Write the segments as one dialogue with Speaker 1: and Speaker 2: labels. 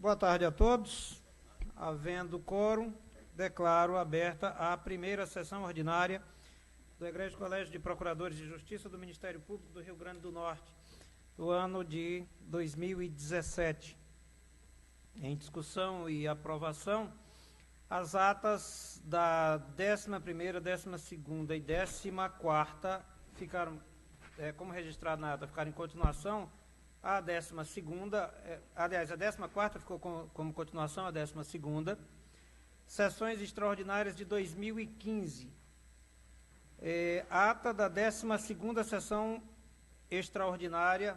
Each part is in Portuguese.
Speaker 1: Boa tarde a todos. Havendo quórum, declaro aberta a primeira sessão ordinária do Egrégio Colégio de Procuradores de Justiça do Ministério Público do Rio Grande do Norte, do ano de 2017. Em discussão e aprovação, as atas da 11ª, 12ª e 14ª ficaram, como registrado na ata, ficaram em continuação. A 12ª, aliás, a 14ª ficou como continuação, a 12ª. Sessões extraordinárias de 2015. Ata da 12ª sessão extraordinária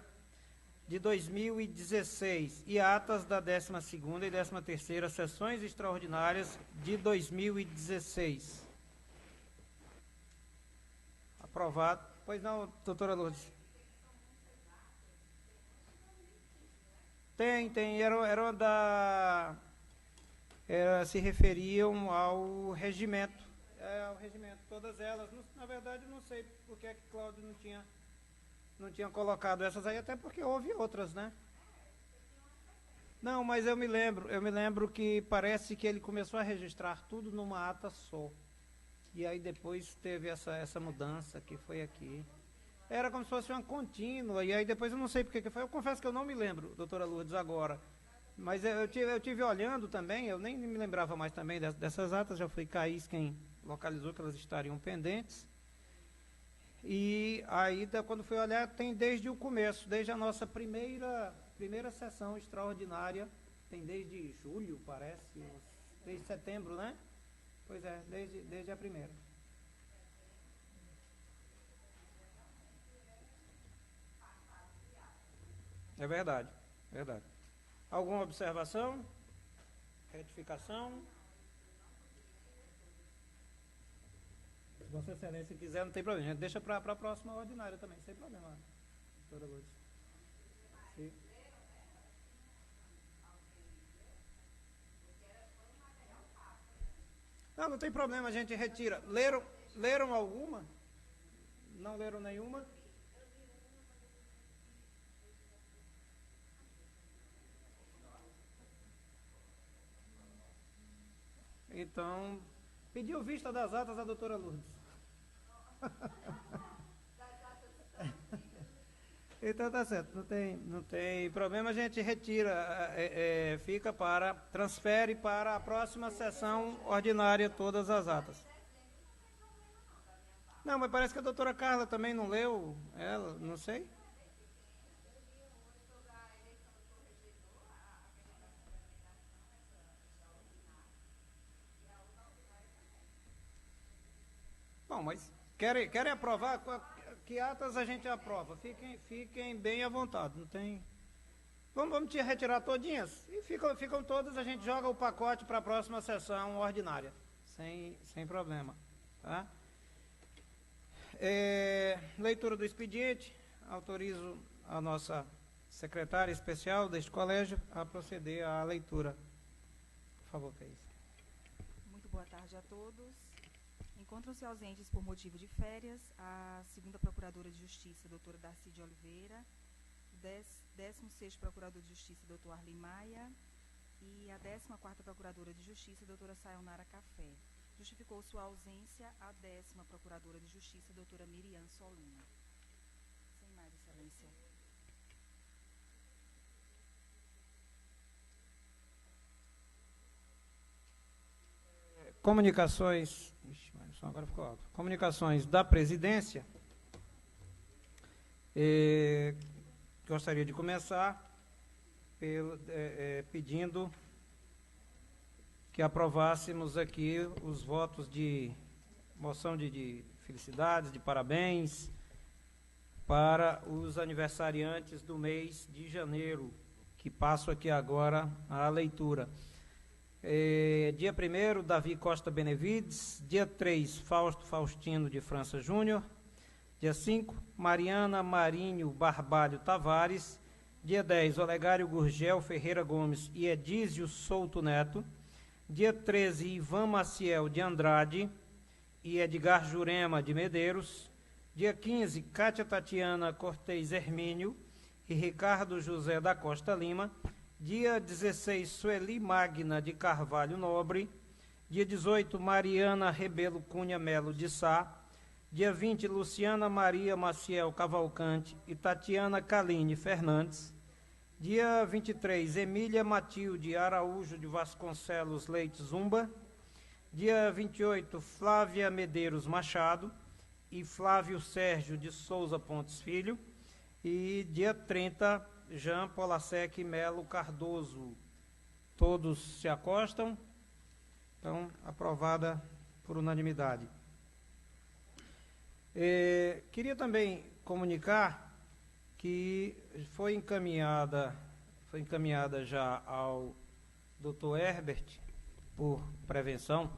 Speaker 1: de 2016 e atas da 12ª e 13ª sessões extraordinárias de 2016. Aprovado. Pois não, doutora Lourdes? Tem, se referiam ao regimento. Ao regimento, todas elas. Na verdade, não sei por que Cláudio não tinha colocado essas aí, até porque houve outras, né? Não, mas eu me lembro que parece que ele começou a registrar tudo numa ata só. E aí depois teve essa mudança que foi aqui. Era como se fosse uma contínua, e aí depois eu não sei porque que foi. Eu confesso que eu não me lembro, doutora Lourdes, agora. Mas eu tive olhando também, eu nem me lembrava mais também dessas atas, já foi Caís quem localizou que elas estariam pendentes. E aí, quando fui olhar, tem desde o começo, desde a nossa primeira sessão extraordinária, tem desde julho, parece, desde setembro, né? Pois é, desde a primeira. É verdade, verdade. Alguma observação? Retificação? Se Vossa Excelência quiser, não tem problema. A gente deixa para a próxima ordinária também, sem problema, doutora Lourdes. Sim. Não tem problema, a gente retira. Leram alguma? Não leram nenhuma? Então, pediu vista das atas a doutora Lourdes. Então tá certo, não tem problema, a gente retira, transfere para a próxima sessão ordinária todas as atas. Não, mas parece que a doutora Carla também não leu, ela, não sei. Bom, mas querem aprovar? Que atas a gente aprova? Fiquem bem à vontade, não tem... Vamos te retirar todinhas? E ficam todas, a gente joga o pacote para a próxima sessão ordinária, sem problema, tá? Leitura do expediente, autorizo a nossa secretária especial deste colégio a proceder à leitura. Por favor, Caís.
Speaker 2: Muito boa tarde a todos. Encontram-se ausentes por motivo de férias a 2ª Procuradora de Justiça, doutora Darcy de Oliveira, 16º Procurador de Justiça, doutor Arli Maia, e a 14ª Procuradora de Justiça, doutora Sayonara Café. Justificou sua ausência a 10ª Procuradora de Justiça, doutora Miriam Soluna. Sem mais, Excelência.
Speaker 1: Comunicações... Agora ficou alto. Comunicações da presidência. Gostaria de começar pedindo que aprovássemos aqui os votos de moção de felicidades, de parabéns para os aniversariantes do mês de janeiro, que passo aqui agora à leitura. Dia 1º, Davi Costa Benevides. Dia 3, Fausto Faustino de França Júnior. Dia 5, Mariana Marinho Barbalho Tavares. Dia 10, Olegário Gurgel Ferreira Gomes e Edísio Souto Neto. Dia 13, Ivan Maciel de Andrade e Edgar Jurema de Medeiros. Dia 15, Cátia Tatiana Cortez Hermínio e Ricardo José da Costa Lima. Dia 16, Sueli Magna de Carvalho Nobre. Dia 18, Mariana Rebelo Cunha Melo de Sá. Dia 20, Luciana Maria Maciel Cavalcante e Tatiana Caline Fernandes. Dia 23, Emília Matilde Araújo de Vasconcelos Leite Zumba. Dia 28, Flávia Medeiros Machado e Flávio Sérgio de Souza Pontes Filho. E dia 30, Jean Polasek Melo Cardoso. Todos se acostam. Então, aprovada por unanimidade. Queria também comunicar que foi encaminhada já ao Dr. Herbert por prevenção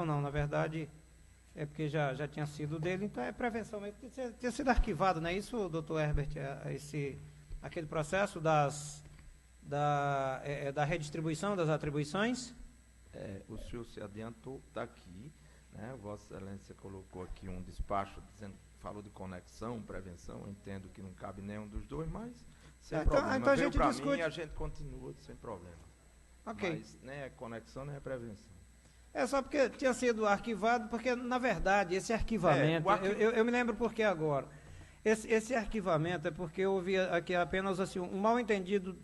Speaker 1: não, na verdade é porque já tinha sido dele, então é prevenção mesmo, tinha sido arquivado, não é isso, doutor Herbert, aquele processo da redistribuição das atribuições?
Speaker 3: O senhor se adiantou, está aqui, né? Vossa Excelência colocou aqui um despacho dizendo, falou de conexão, prevenção, eu entendo que não cabe nenhum dos dois, mas sem problema. Então a gente discute. Mim, a gente continua sem problema.
Speaker 1: Ok.
Speaker 3: Mas nem é conexão, nem é prevenção.
Speaker 1: É só porque tinha sido arquivado, porque, na verdade, esse arquivamento, eu me lembro por que agora. Esse arquivamento é porque houve aqui apenas assim, um mal-entendido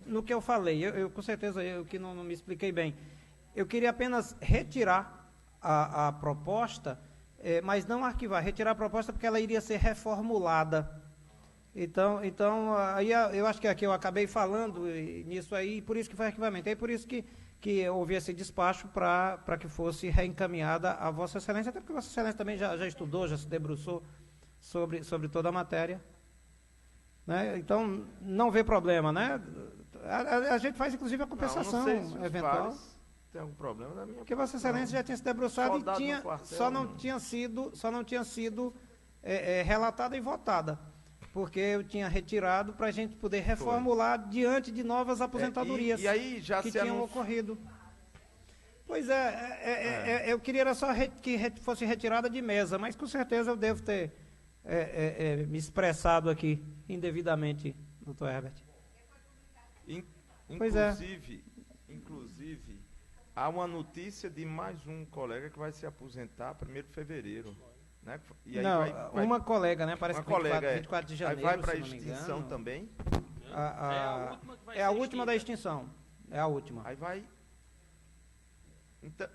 Speaker 1: no que eu falei. Eu com certeza, eu que não me expliquei bem. Eu queria apenas retirar a proposta, mas não arquivar, retirar a proposta porque ela iria ser reformulada. Então aí eu acho que aqui eu acabei falando nisso aí, por isso que foi arquivamento. É por isso que houve esse despacho para que fosse reencaminhada a Vossa Excelência, até porque Vossa Excelência também já estudou, já se debruçou sobre toda a matéria. Né? Então, não vê problema, né? A gente faz, inclusive, a compensação
Speaker 3: não sei se
Speaker 1: eventual.
Speaker 3: Tem algum problema na minha.
Speaker 1: Porque Vossa Excelência já tinha se debruçado só não tinha sido relatada e votada. Porque eu tinha retirado para a gente poder reformular diante de novas aposentadorias
Speaker 3: e aí já
Speaker 1: que tinham ocorrido. Pois eu queria era só que fosse retirada de mesa, mas com certeza eu devo ter me expressado aqui indevidamente, doutor Herbert.
Speaker 3: Inclusive, há uma notícia de mais um colega que vai se aposentar 1º de fevereiro. Né? E aí
Speaker 1: uma colega, né? Parece que
Speaker 3: 24
Speaker 1: de janeiro.
Speaker 3: Aí vai para a extinção também?
Speaker 1: É a última da extinção. É a última.
Speaker 3: Aí vai.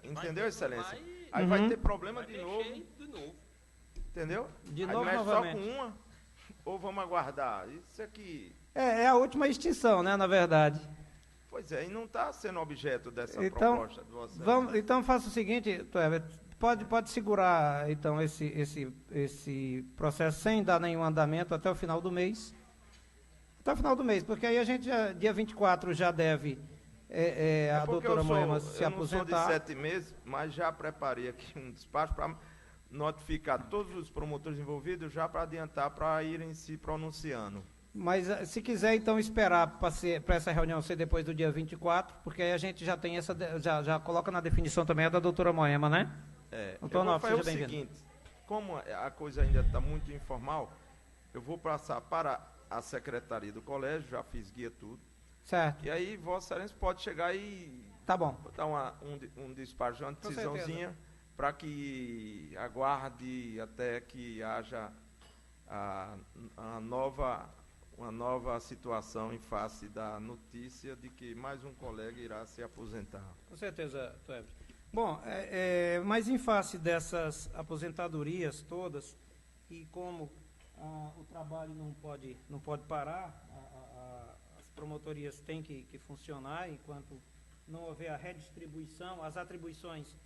Speaker 3: Entendeu, Excelência? Aí vai ter problema de novo. Entendeu?
Speaker 1: De novo,
Speaker 3: aí
Speaker 1: novamente.
Speaker 3: Só com uma? Ou vamos aguardar? Isso aqui.
Speaker 1: É a última extinção, né? Na verdade.
Speaker 3: Pois é, e não está sendo objeto dessa proposta de você.
Speaker 1: Então faça o seguinte, Herbert. Pode segurar, então, esse processo sem dar nenhum andamento até o final do mês. Até o final do mês, porque aí a gente, dia 24, já deve a doutora Moema se aposentar.
Speaker 3: Eu não sou de 7 meses, mas já preparei aqui um despacho para notificar todos os promotores envolvidos, já para adiantar, para irem se pronunciando.
Speaker 1: Mas se quiser, então, esperar para essa reunião ser depois do dia 24, porque aí a gente já tem já coloca na definição também a da doutora Moema, né?
Speaker 3: Eu vou fazer o seguinte, como a coisa ainda está muito informal, eu vou passar para a secretaria do colégio, já fiz guia tudo.
Speaker 1: Certo.
Speaker 3: E aí Vossa Excelência pode chegar e
Speaker 1: tá bom.
Speaker 3: Dar um despacho, uma decisãozinha, para que aguarde até que haja uma nova situação em face da notícia de que mais um colega irá se aposentar.
Speaker 1: Com certeza, Tueb. Bom, mas em face dessas aposentadorias todas, e como o trabalho não pode parar, as promotorias têm que funcionar enquanto não houver a redistribuição, as atribuições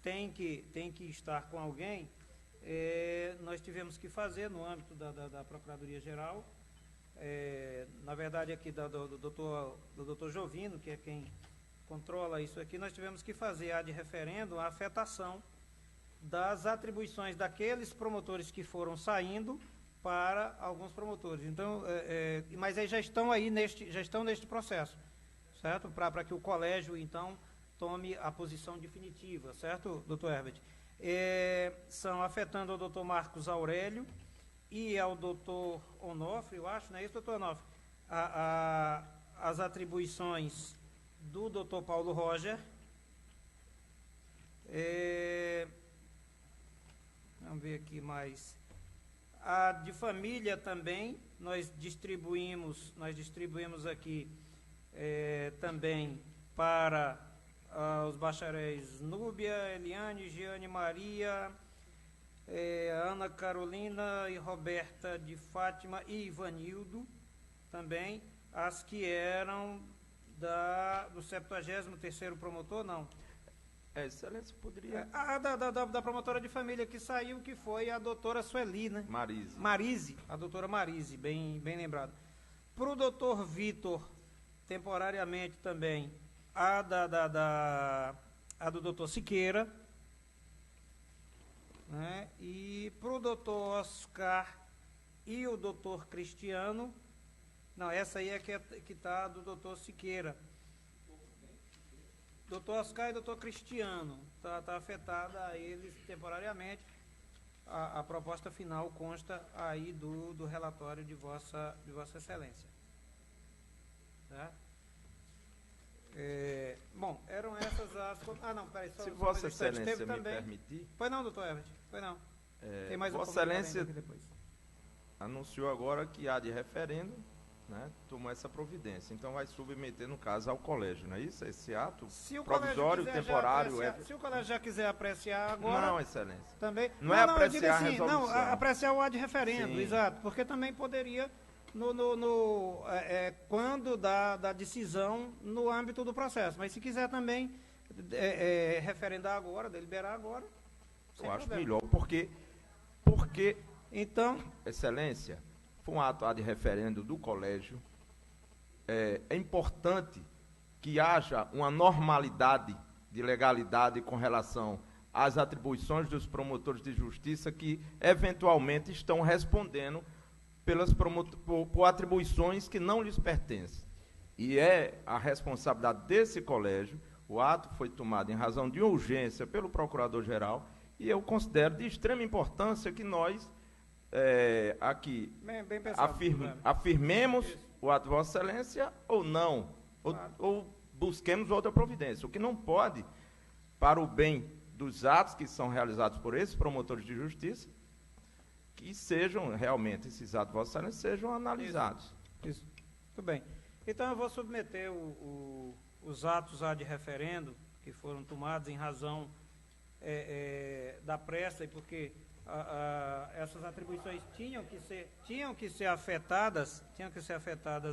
Speaker 1: têm que estar com alguém, nós tivemos que fazer no âmbito da Procuradoria-Geral, na verdade aqui do doutor Jovino, que é quem controla isso aqui, nós tivemos que fazer de referendo a afetação das atribuições daqueles promotores que foram saindo para alguns promotores. Então, mas aí já estão neste processo, certo? Para que o colégio, então, tome a posição definitiva, certo, doutor Herbert? São afetando ao doutor Marcos Aurélio e ao doutor Onofre, eu acho, não é isso, doutor Onofre? as atribuições do Dr. Paulo Roger. Vamos ver aqui mais. A de família também, nós distribuímos aqui também para os bacharéis Núbia, Eliane, Giane Maria, Ana Carolina e Roberta de Fátima e Ivanildo, também as que eram do 73º promotor, não.
Speaker 3: Excelência, poderia...
Speaker 1: Da promotora de família que saiu, que foi a doutora Sueli, né? Marise, a doutora Marise, bem lembrado. Para o doutor Vitor, temporariamente também, a do doutor Siqueira, né? E para o doutor Oscar e o doutor Cristiano, não, essa aí é que está do doutor Siqueira. Doutor Oscar e doutor Cristiano, está afetada a eles temporariamente. A proposta final consta aí do relatório de Vossa Excelência. Tá? Bom, eram essas as... não, peraí.
Speaker 3: Se Vossa Excelência me permitir...
Speaker 1: Foi não, doutor Herbert, foi não. Tem mais
Speaker 3: Vossa Excelência anunciou agora que há de referendo, né, tomou essa providência. Então vai submeter, no caso, ao colégio, não é isso? Esse ato provisório, temporário...
Speaker 1: Se o colégio já quiser apreciar agora...
Speaker 3: Não, Excelência.
Speaker 1: Também,
Speaker 3: não é apreciar
Speaker 1: assim,
Speaker 3: a resolução.
Speaker 1: Não, apreciar o ad referendo,
Speaker 3: sim.
Speaker 1: Exato. Porque também poderia, quando da decisão no âmbito do processo. Mas se quiser também referendar agora, deliberar agora...
Speaker 3: Eu acho melhor, porque...
Speaker 1: Então...
Speaker 3: Excelência... Foi um ato ad referendo do colégio. É importante que haja uma normalidade de legalidade com relação às atribuições dos promotores de justiça que, eventualmente, estão respondendo por atribuições que não lhes pertencem. E é a responsabilidade desse colégio. O ato foi tomado em razão de urgência pelo Procurador-Geral e eu considero de extrema importância que nós... aqui
Speaker 1: bem pensado,
Speaker 3: afirmemos o ato de Vossa Excelência ou não,
Speaker 1: claro.
Speaker 3: ou busquemos outra providência. O que não pode, para o bem dos atos que são realizados por esses promotores de justiça, que sejam realmente, esses atos de Vossa Excelência, sejam analisados.
Speaker 1: Isso. Muito bem. Então eu vou submeter os atos ad referendo, que foram tomados em razão da pressa, e porque... essas atribuições tinham que ser afetadas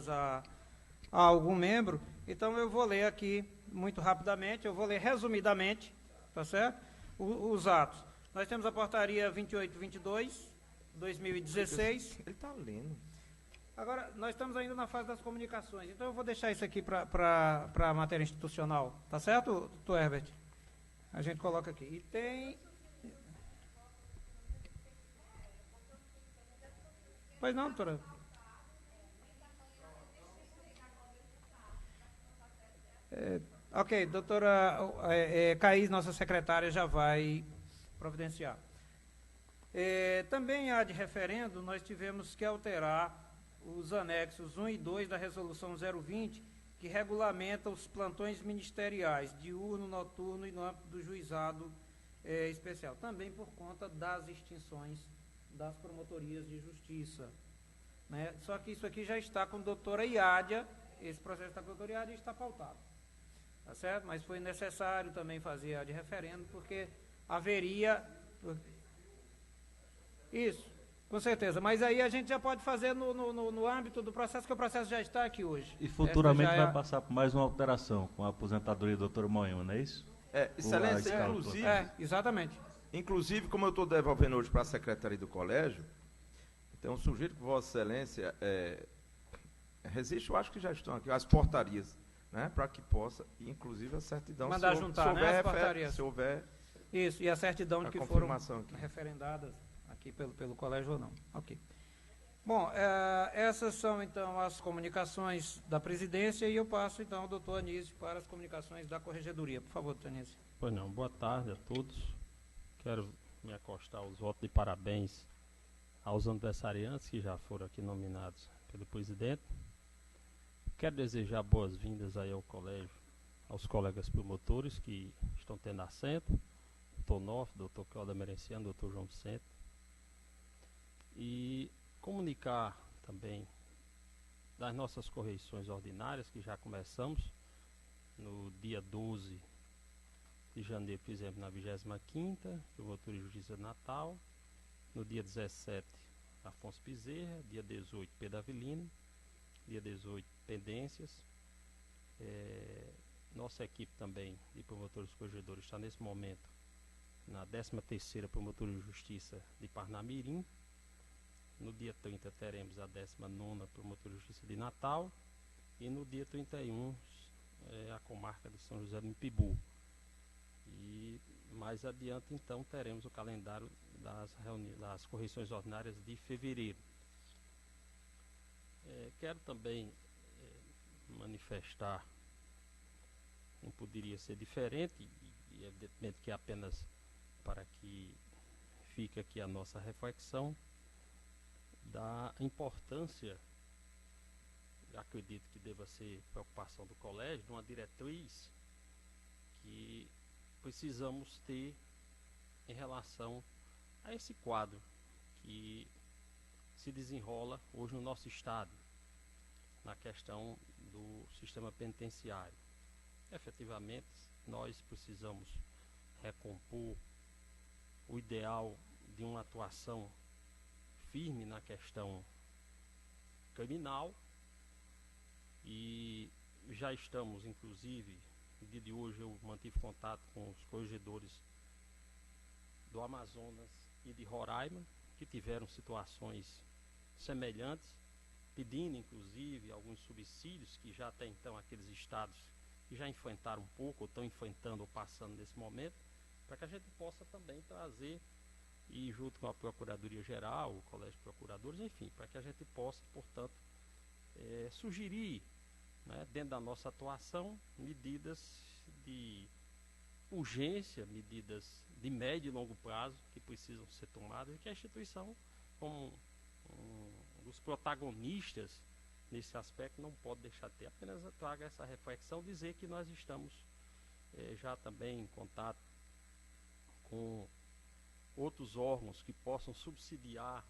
Speaker 1: a algum membro. Então eu vou ler aqui muito rapidamente, eu vou ler resumidamente, tá certo? Os atos. Nós temos a portaria 2822, 2016.
Speaker 3: Ele está lendo.
Speaker 1: Agora, nós estamos ainda na fase das comunicações, então eu vou deixar isso aqui para a matéria institucional, tá certo, doutor Herbert? A gente coloca aqui. E tem... Pois não, doutora? Ok, doutora Caís, nossa secretária, já vai providenciar. Também há de referendo, nós tivemos que alterar os anexos 1 e 2 da Resolução 020, que regulamenta os plantões ministeriais, diurno, noturno e no âmbito do juizado especial. Também por conta das extinções das promotorias de justiça, né? Só que isso aqui já está com a doutora Iádia, esse processo está com a doutora Iádia e está pautado, tá certo? Mas foi necessário também fazer a de referendo, porque haveria... Isso, com certeza, mas aí a gente já pode fazer no âmbito do processo, que o processo já está aqui hoje.
Speaker 4: E futuramente vai passar por mais uma alteração, com a aposentadoria do doutor Moinho, não é isso?
Speaker 3: Excelência, inclusive...
Speaker 1: exatamente.
Speaker 3: Inclusive, como eu estou devolvendo hoje para a Secretaria do Colégio, então eu sugiro que Vossa Excelência resiste, eu acho que já estão aqui, as portarias, né, para que possa, inclusive a certidão...
Speaker 1: Mandar juntar, né, as portarias.
Speaker 3: Se houver...
Speaker 1: Isso, e a certidão de que foram referendadas aqui pelo colégio ou não. Ok. Bom, essas são, então, as comunicações da presidência e eu passo, então, ao doutor Anísio para as comunicações da Corregedoria. Por favor, doutor Anísio.
Speaker 5: Pois não, boa tarde a todos. Quero me acostar aos votos de parabéns aos aniversariantes que já foram aqui nominados pelo presidente. Quero desejar boas-vindas aí ao colégio, aos colegas promotores que estão tendo assento, doutor Noff, doutor Cláudio Merenciano, doutor João Vicente, e comunicar também das nossas correições ordinárias, que já começamos. No dia 12 de janeiro fizemos na 25ª, Promotoria de Justiça de Natal. No dia 17, Afonso Bezerra. Dia 18, Pedro Avelino. Dia 18, Pendências. Nossa equipe também de promotores corregedores está nesse momento na 13ª Promotoria de Justiça de Parnamirim. No dia 30 teremos a 19ª Promotoria de Justiça de Natal. E no dia 31 a comarca de São José do Ipibu. E mais adiante então teremos o calendário das correições ordinárias de fevereiro. Quero também manifestar, não poderia ser diferente, e evidentemente que é apenas para que fique aqui a nossa reflexão, da importância, acredito que deva ser preocupação do colégio, de uma diretriz que precisamos ter em relação a esse quadro que se desenrola hoje no nosso estado, na questão do sistema penitenciário. Efetivamente, nós precisamos recompor o ideal de uma atuação firme na questão criminal, e já estamos, inclusive, no dia de hoje eu mantive contato com os corregedores do Amazonas e de Roraima, que tiveram situações semelhantes, pedindo inclusive alguns subsídios que já até então aqueles estados que já enfrentaram um pouco, ou estão enfrentando ou passando nesse momento, para que a gente possa também trazer, e junto com a Procuradoria Geral, o Colégio de Procuradores, enfim, para que a gente possa, portanto, sugerir, né, dentro da nossa atuação, medidas de urgência, medidas de médio e longo prazo que precisam ser tomadas, e que a instituição, como um dos protagonistas nesse aspecto, não pode deixar de ter. Apenas traga essa reflexão, dizer que nós estamos já também em contato com outros órgãos que possam subsidiar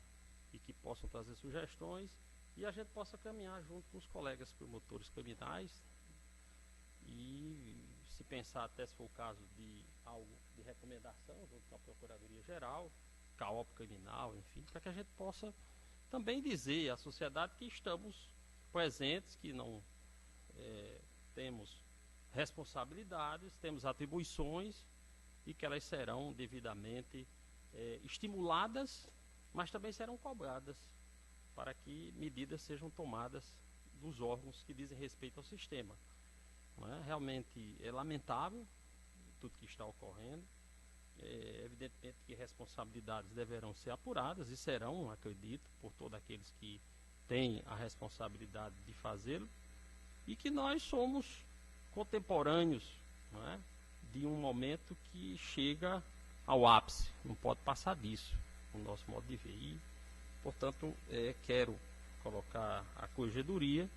Speaker 5: e que possam trazer sugestões, e a gente possa caminhar junto com os colegas promotores criminais, e se pensar até, se for o caso, de algo de recomendação junto com a Procuradoria Geral, CAOP criminal, enfim, para que a gente possa também dizer à sociedade que estamos presentes, que não temos responsabilidades, temos atribuições, e que elas serão devidamente estimuladas, mas também serão cobradas, para que medidas sejam tomadas dos órgãos que dizem respeito ao sistema. Não é? Realmente é lamentável tudo que está ocorrendo. Evidentemente que responsabilidades deverão ser apuradas, e serão, acredito, por todos aqueles que têm a responsabilidade de fazê-lo, e que nós somos contemporâneos, não é, de um momento que chega ao ápice, não pode passar disso, no nosso modo de ver. E, portanto, quero colocar a Corregedoria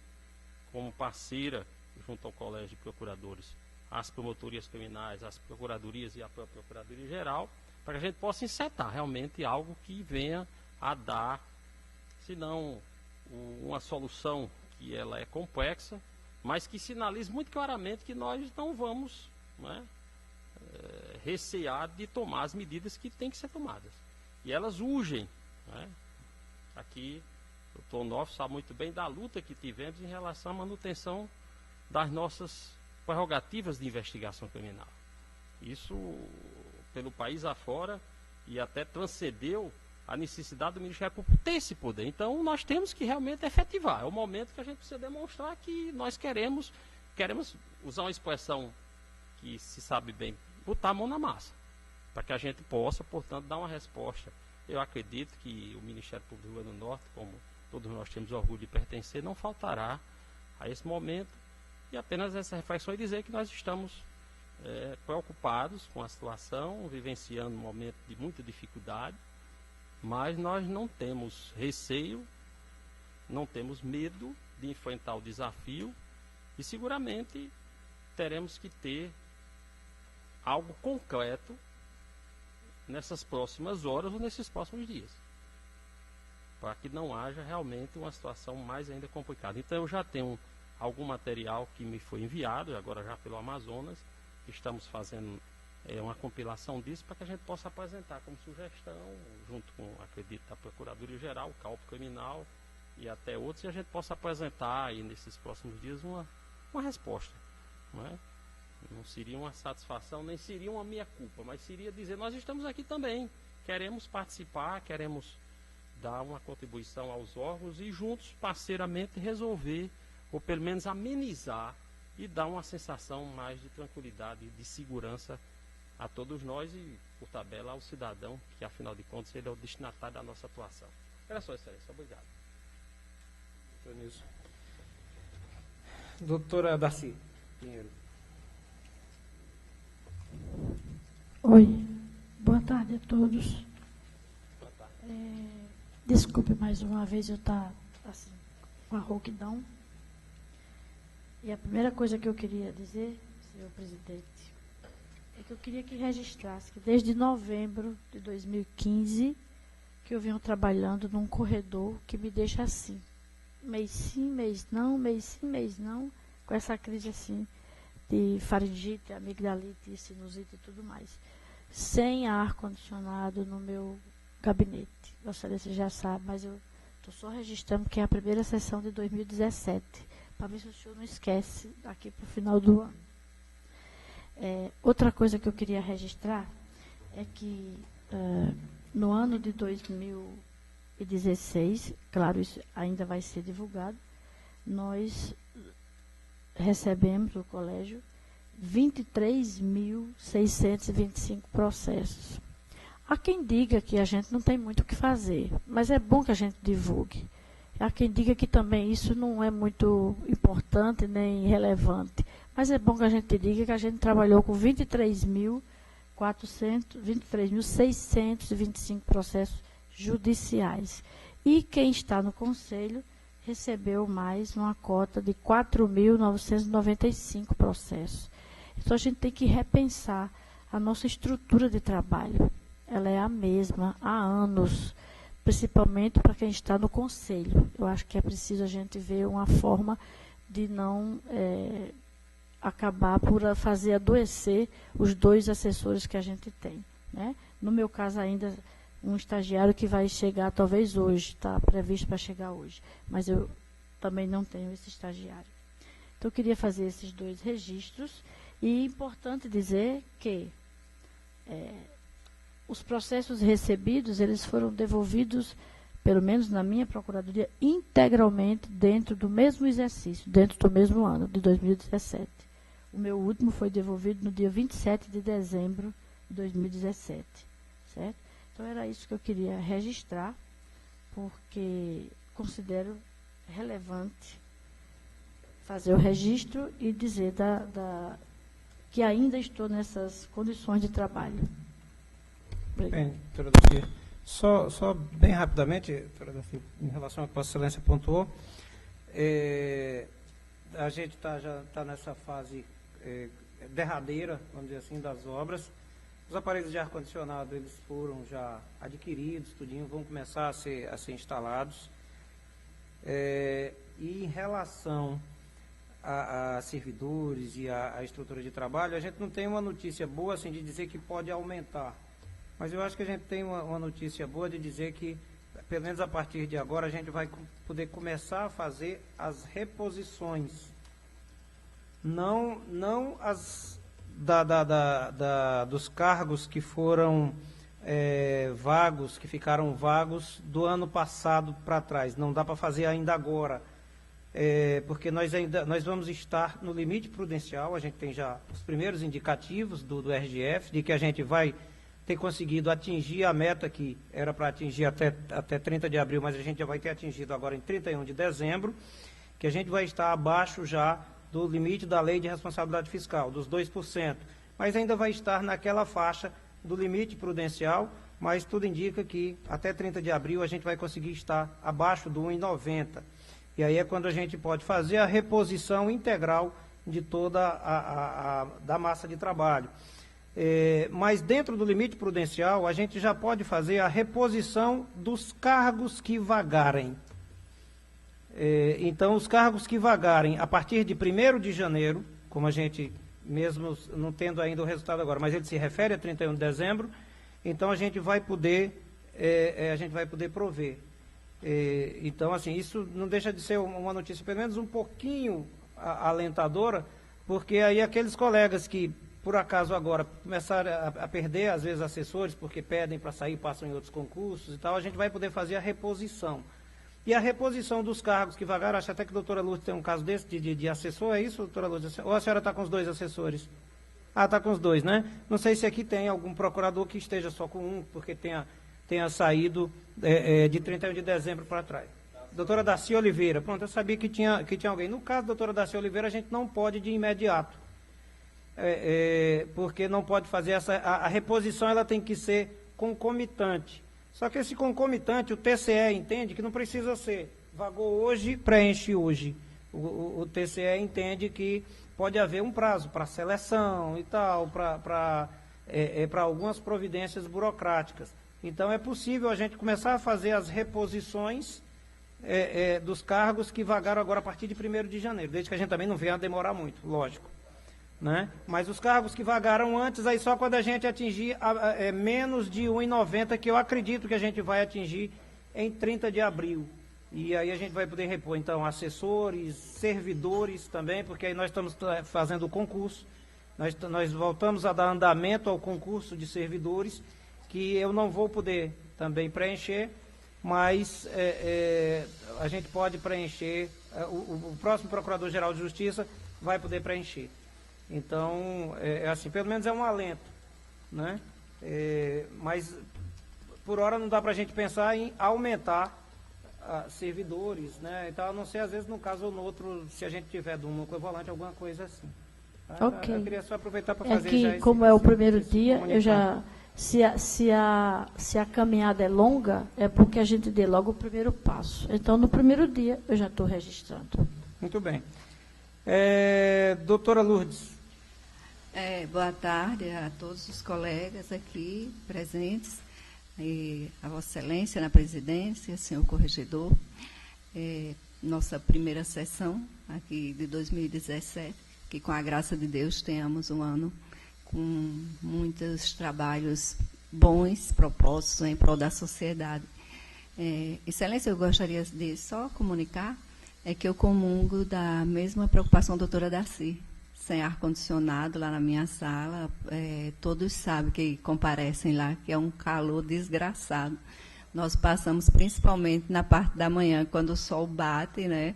Speaker 5: como parceira, junto ao Colégio de Procuradores, as promotorias criminais, as procuradorias e a própria Procuradoria Geral, para que a gente possa insetar realmente algo que venha a dar, se não uma solução que ela é complexa, mas que sinalize muito claramente que nós não vamos, não é, recear de tomar as medidas que têm que ser tomadas. E elas urgem. Não é? Aqui, o doutor Noff sabe muito bem da luta que tivemos em relação à manutenção das nossas prerrogativas de investigação criminal. Isso pelo país afora, e até transcendeu a necessidade do Ministério Público ter esse poder. Então nós temos que realmente efetivar. É o momento que a gente precisa demonstrar que nós queremos usar uma expressão que se sabe bem, botar a mão na massa, para que a gente possa, portanto, dar uma resposta. Eu acredito que o Ministério Público do Rio Grande do Norte, como todos nós temos orgulho de pertencer, não faltará a esse momento. E apenas essa reflexão é dizer que nós estamos preocupados com a situação, vivenciando um momento de muita dificuldade, mas nós não temos receio não temos medo de enfrentar o desafio e seguramente teremos que ter algo concreto nessas próximas horas ou nesses próximos dias, para que não haja realmente uma situação mais ainda complicada. Então eu já tenho algum material que me foi enviado, agora já pelo Amazonas, estamos fazendo uma compilação disso para que a gente possa apresentar como sugestão, junto com, acredito, a Procuradoria-Geral, o CAUP Criminal e até outros, e a gente possa apresentar aí nesses próximos dias uma resposta. Não é? Não seria uma satisfação, nem seria uma meia-culpa, mas seria dizer, nós estamos aqui também, queremos participar, queremos dar uma contribuição aos órgãos e juntos, parceiramente, resolver, ou pelo menos amenizar e dar uma sensação mais de tranquilidade e de segurança a todos nós e, por tabela, ao cidadão, que afinal de contas ele é o destinatário da nossa atuação. Era só, Excelência. Obrigado.
Speaker 1: Doutora Darcy Pinheiro.
Speaker 6: Oi, boa tarde a todos.
Speaker 5: Boa tarde.
Speaker 6: Desculpe mais uma vez eu estar assim, com a rouquidão. E a primeira coisa que eu queria dizer, senhor presidente, é que eu queria que registrasse que desde novembro de 2015 que eu venho trabalhando num corredor que me deixa assim, mês sim, mês não, mês sim, mês não, com essa crise assim de faringite, amigdalite, sinusite e tudo mais, sem ar-condicionado no meu gabinete. Vossa Excelência já sabe, mas eu estou só registrando que é a primeira sessão de 2017, para ver se o senhor não esquece daqui para o final do ano. Outra coisa que eu queria registrar é que no ano de 2016, claro, isso ainda vai ser divulgado, nós recebemos do colégio 23.625 processos. Há quem diga que a gente não tem muito o que fazer, mas é bom que a gente divulgue. Há quem diga que também isso não é muito importante nem relevante, mas é bom que a gente diga que a gente trabalhou com 23.625 processos judiciais. E quem está no Conselho recebeu mais uma cota de 4.995 processos. Então, a gente tem que repensar a nossa estrutura de trabalho. Ela é a mesma há anos, principalmente para quem está no Conselho. Eu acho que é preciso a gente ver uma forma de não acabar por fazer adoecer os 2 assessores que a gente tem, né? No meu caso, ainda um estagiário que vai chegar talvez hoje, está previsto para chegar hoje, mas eu também não tenho esse estagiário. Então, eu queria fazer esses 2 registros e é importante dizer que os processos recebidos, eles foram devolvidos, pelo menos na minha procuradoria, integralmente dentro do mesmo exercício, dentro do mesmo ano, de 2017. O meu último foi devolvido no dia 27 de dezembro de 2017, certo? Então, era isso que eu queria registrar, porque considero relevante fazer o registro e dizer que ainda estou nessas condições de trabalho. Obrigada.
Speaker 1: Bem, doutora Darcy, só bem rapidamente, doutora Darcy, em relação ao que Vossa Excelência pontuou, a gente já está nessa fase derradeira, vamos dizer assim, das obras. Os aparelhos de ar-condicionado, eles foram já adquiridos, tudinho, vão começar a ser instalados. E em relação a servidores e a estrutura de trabalho, a gente não tem uma notícia boa assim de dizer que pode aumentar. Mas eu acho que a gente tem uma notícia boa de dizer que, pelo menos a partir de agora, a gente vai poder começar a fazer as reposições. Não as dos cargos que foram vagos, que ficaram vagos do ano passado para trás. Não dá para fazer ainda agora. Porque nós vamos estar no limite prudencial, a gente tem já os primeiros indicativos do RGF, de que a gente vai ter conseguido atingir a meta que era para atingir até 30 de abril, mas a gente já vai ter atingido agora em 31 de dezembro, que a gente vai estar abaixo já do limite da lei de responsabilidade fiscal, dos 2%, mas ainda vai estar naquela faixa do limite prudencial, mas tudo indica que até 30 de abril a gente vai conseguir estar abaixo do 1,90. E aí é quando a gente pode fazer a reposição integral de toda da massa de trabalho. Mas dentro do limite prudencial, a gente já pode fazer a reposição dos cargos que vagarem. Então, os cargos que vagarem a partir de 1º de janeiro, como a gente, mesmo não tendo ainda o resultado agora, mas ele se refere a 31 de dezembro, então a gente vai poder prover. Então, assim, isso não deixa de ser uma notícia, pelo menos um pouquinho alentadora, porque aí aqueles colegas que, por acaso agora, começaram a perder, às vezes, assessores, porque pedem para sair, passam em outros concursos e tal, a gente vai poder fazer a reposição. E a reposição dos cargos que vagaram, acho até que a doutora Lourdes tem um caso desse de assessor, é isso, doutora Lourdes? Ou a senhora está com os 2 assessores? Ah, está com os 2, né? Não sei se aqui tem algum procurador que esteja só com um, porque tenha saído de 31 de dezembro para trás. Doutora Darcy Oliveira, pronto, eu sabia que tinha alguém. No caso da doutora Darcy Oliveira, a gente não pode de imediato, porque não pode fazer a reposição, ela tem que ser concomitante. Só que esse concomitante, o TCE entende que não precisa ser, vagou hoje, preenche hoje. O TCE entende que pode haver um prazo para seleção e tal, para algumas providências burocráticas. Então, é possível a gente começar a fazer as reposições dos cargos que vagaram agora a partir de 1º de janeiro, desde que a gente também não venha a demorar muito, lógico. Né? Mas os cargos que vagaram antes, aí só quando a gente atingir menos de 1,90, que eu acredito que a gente vai atingir em 30 de abril. E aí a gente vai poder repor, então, assessores, servidores também, porque aí nós estamos fazendo o concurso, nós voltamos a dar andamento ao concurso de servidores, que eu não vou poder também preencher, mas a gente pode preencher, o próximo Procurador-Geral de Justiça vai poder preencher. Então, assim, pelo menos é um alento, né? Mas, por hora, não dá para a gente pensar em aumentar servidores, né? Então, a não ser, às vezes, num caso ou no outro, se a gente tiver de um núcleo volante, alguma coisa assim. Tá?
Speaker 6: Ok.
Speaker 1: Eu queria só aproveitar para fazer
Speaker 6: que, como é o primeiro dia, eu já... Se a caminhada é longa, é porque a gente dê logo o primeiro passo. Então, no primeiro dia, eu já estou registrando.
Speaker 1: Muito bem. Doutora Lourdes.
Speaker 7: Boa tarde a todos os colegas aqui presentes, e a Vossa Excelência na presidência, senhor corregedor. Nossa primeira sessão aqui de 2017, que com a graça de Deus tenhamos um ano com muitos trabalhos bons, propostos em prol da sociedade. Excelência, eu gostaria de só comunicar que eu comungo da mesma preocupação da doutora Darcy, sem ar-condicionado lá na minha sala, todos sabem que comparecem lá, que é um calor desgraçado. Nós passamos principalmente na parte da manhã, quando o sol bate, né?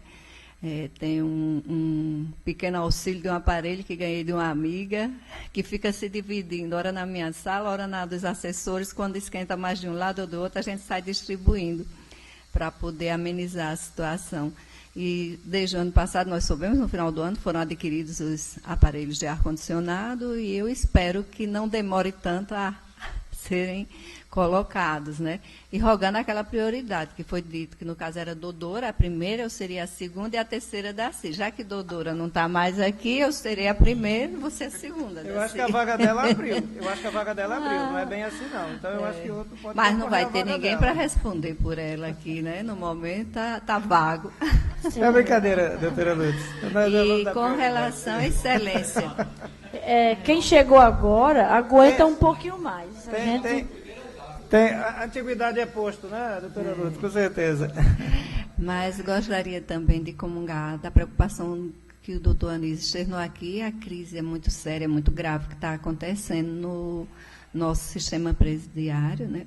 Speaker 7: Tem um pequeno auxílio de um aparelho que ganhei de uma amiga, que fica se dividindo, ora na minha sala, ora na dos assessores. Quando esquenta mais de um lado ou do outro, a gente sai distribuindo para poder amenizar a situação. E desde o ano passado, nós soubemos, no final do ano, foram adquiridos os aparelhos de ar-condicionado, e eu espero que não demore tanto a serem colocados, né? E rogando aquela prioridade, que foi dito que no caso era Dodora, a primeira, eu seria a segunda e a terceira Darcy. Já que Dodora não está mais aqui, eu serei a primeira e você a segunda.
Speaker 1: Eu acho que a vaga dela abriu. Não é bem assim, não. Então, eu acho que outro pode...
Speaker 7: Mas não vai ter ninguém para responder por ela aqui, né? No momento tá vago.
Speaker 1: É brincadeira, doutora Lourdes.
Speaker 7: E com relação à excelência...
Speaker 6: Quem chegou agora, aguenta um pouquinho mais.
Speaker 1: A antiguidade é posto, né, doutora Lourdes? Com certeza.
Speaker 7: Mas gostaria também de comungar da preocupação que o doutor Anísio externou aqui. A crise é muito séria, muito grave que está acontecendo no nosso sistema presidiário, né,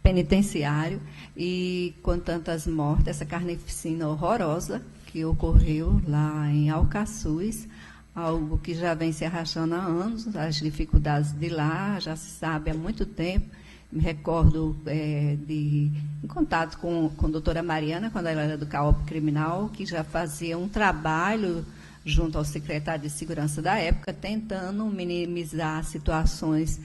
Speaker 7: penitenciário, e com tantas mortes, essa carnificina horrorosa que ocorreu lá em Alcaçuz, algo que já vem se arrastando há anos, as dificuldades de lá, já se sabe há muito tempo. Me recordo em contato com a doutora Mariana, quando ela era do CAOP Criminal, que já fazia um trabalho junto ao secretário de Segurança da época, tentando minimizar situações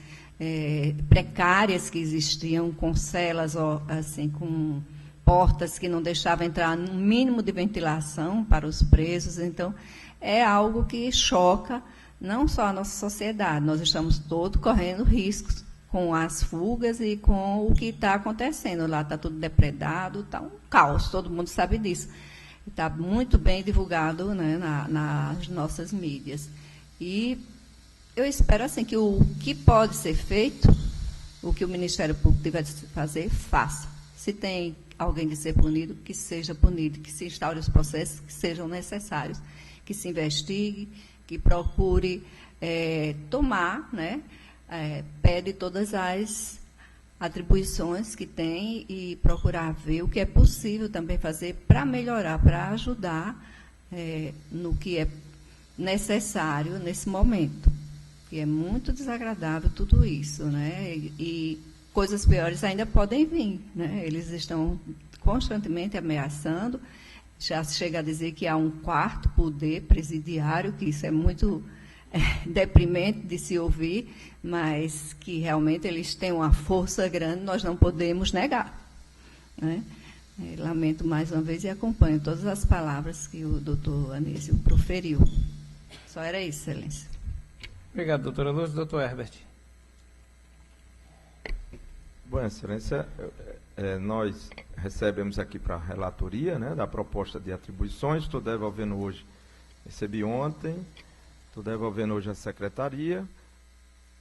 Speaker 7: precárias que existiam, com celas assim, com portas que não deixavam entrar um mínimo de ventilação para os presos. Então, é algo que choca não só a nossa sociedade, nós estamos todos correndo riscos com as fugas e com o que está acontecendo. Lá está tudo depredado, está um caos, todo mundo sabe disso. Está muito bem divulgado, né, nas nossas mídias. E eu espero assim, que o que pode ser feito, o que o Ministério Público tiver de fazer, faça. Se tem alguém de ser punido, que seja punido, que se instaure os processos que sejam necessários, que se investigue, que procure tomar, né, pede todas as atribuições que tem e procurar ver o que é possível também fazer para melhorar, para ajudar no que é necessário nesse momento. E é muito desagradável tudo isso, né? E coisas piores ainda podem vir, né? Eles estão constantemente ameaçando. Já se chega a dizer que há um quarto poder presidiário, que isso é muito deprimente de se ouvir, mas que realmente eles têm uma força grande, nós não podemos negar, né? Lamento mais uma vez e acompanho todas as palavras que o doutor Anísio proferiu. Só era isso, Excelência.
Speaker 1: Obrigado, doutora Luz. Doutor Herbert.
Speaker 3: Bom, Excelência, nós recebemos aqui para a relatoria, né, da proposta de atribuições, estou devolvendo hoje, recebi ontem, estou devolvendo hoje à secretaria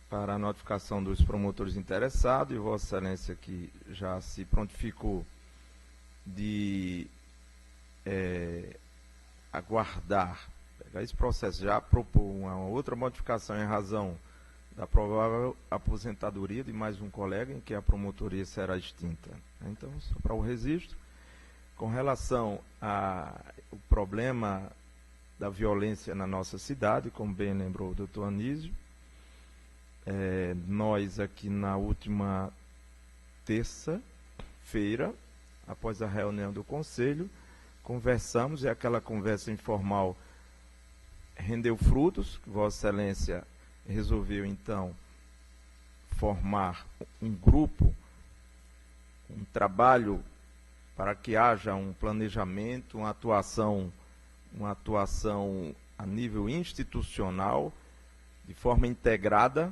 Speaker 3: para a notificação dos promotores interessados, e Vossa Excelência que já se prontificou de aguardar, pegar esse processo, já propor uma outra modificação em razão da provável aposentadoria de mais um colega em que a promotoria será extinta. Então, só para o registro, com relação ao problema da violência na nossa cidade, como bem lembrou o doutor Anísio, nós aqui na última terça-feira, após a reunião do Conselho, conversamos, e aquela conversa informal rendeu frutos, que Vossa Excelência resolveu, então, formar um grupo, um trabalho para que haja um planejamento, uma atuação a nível institucional, de forma integrada,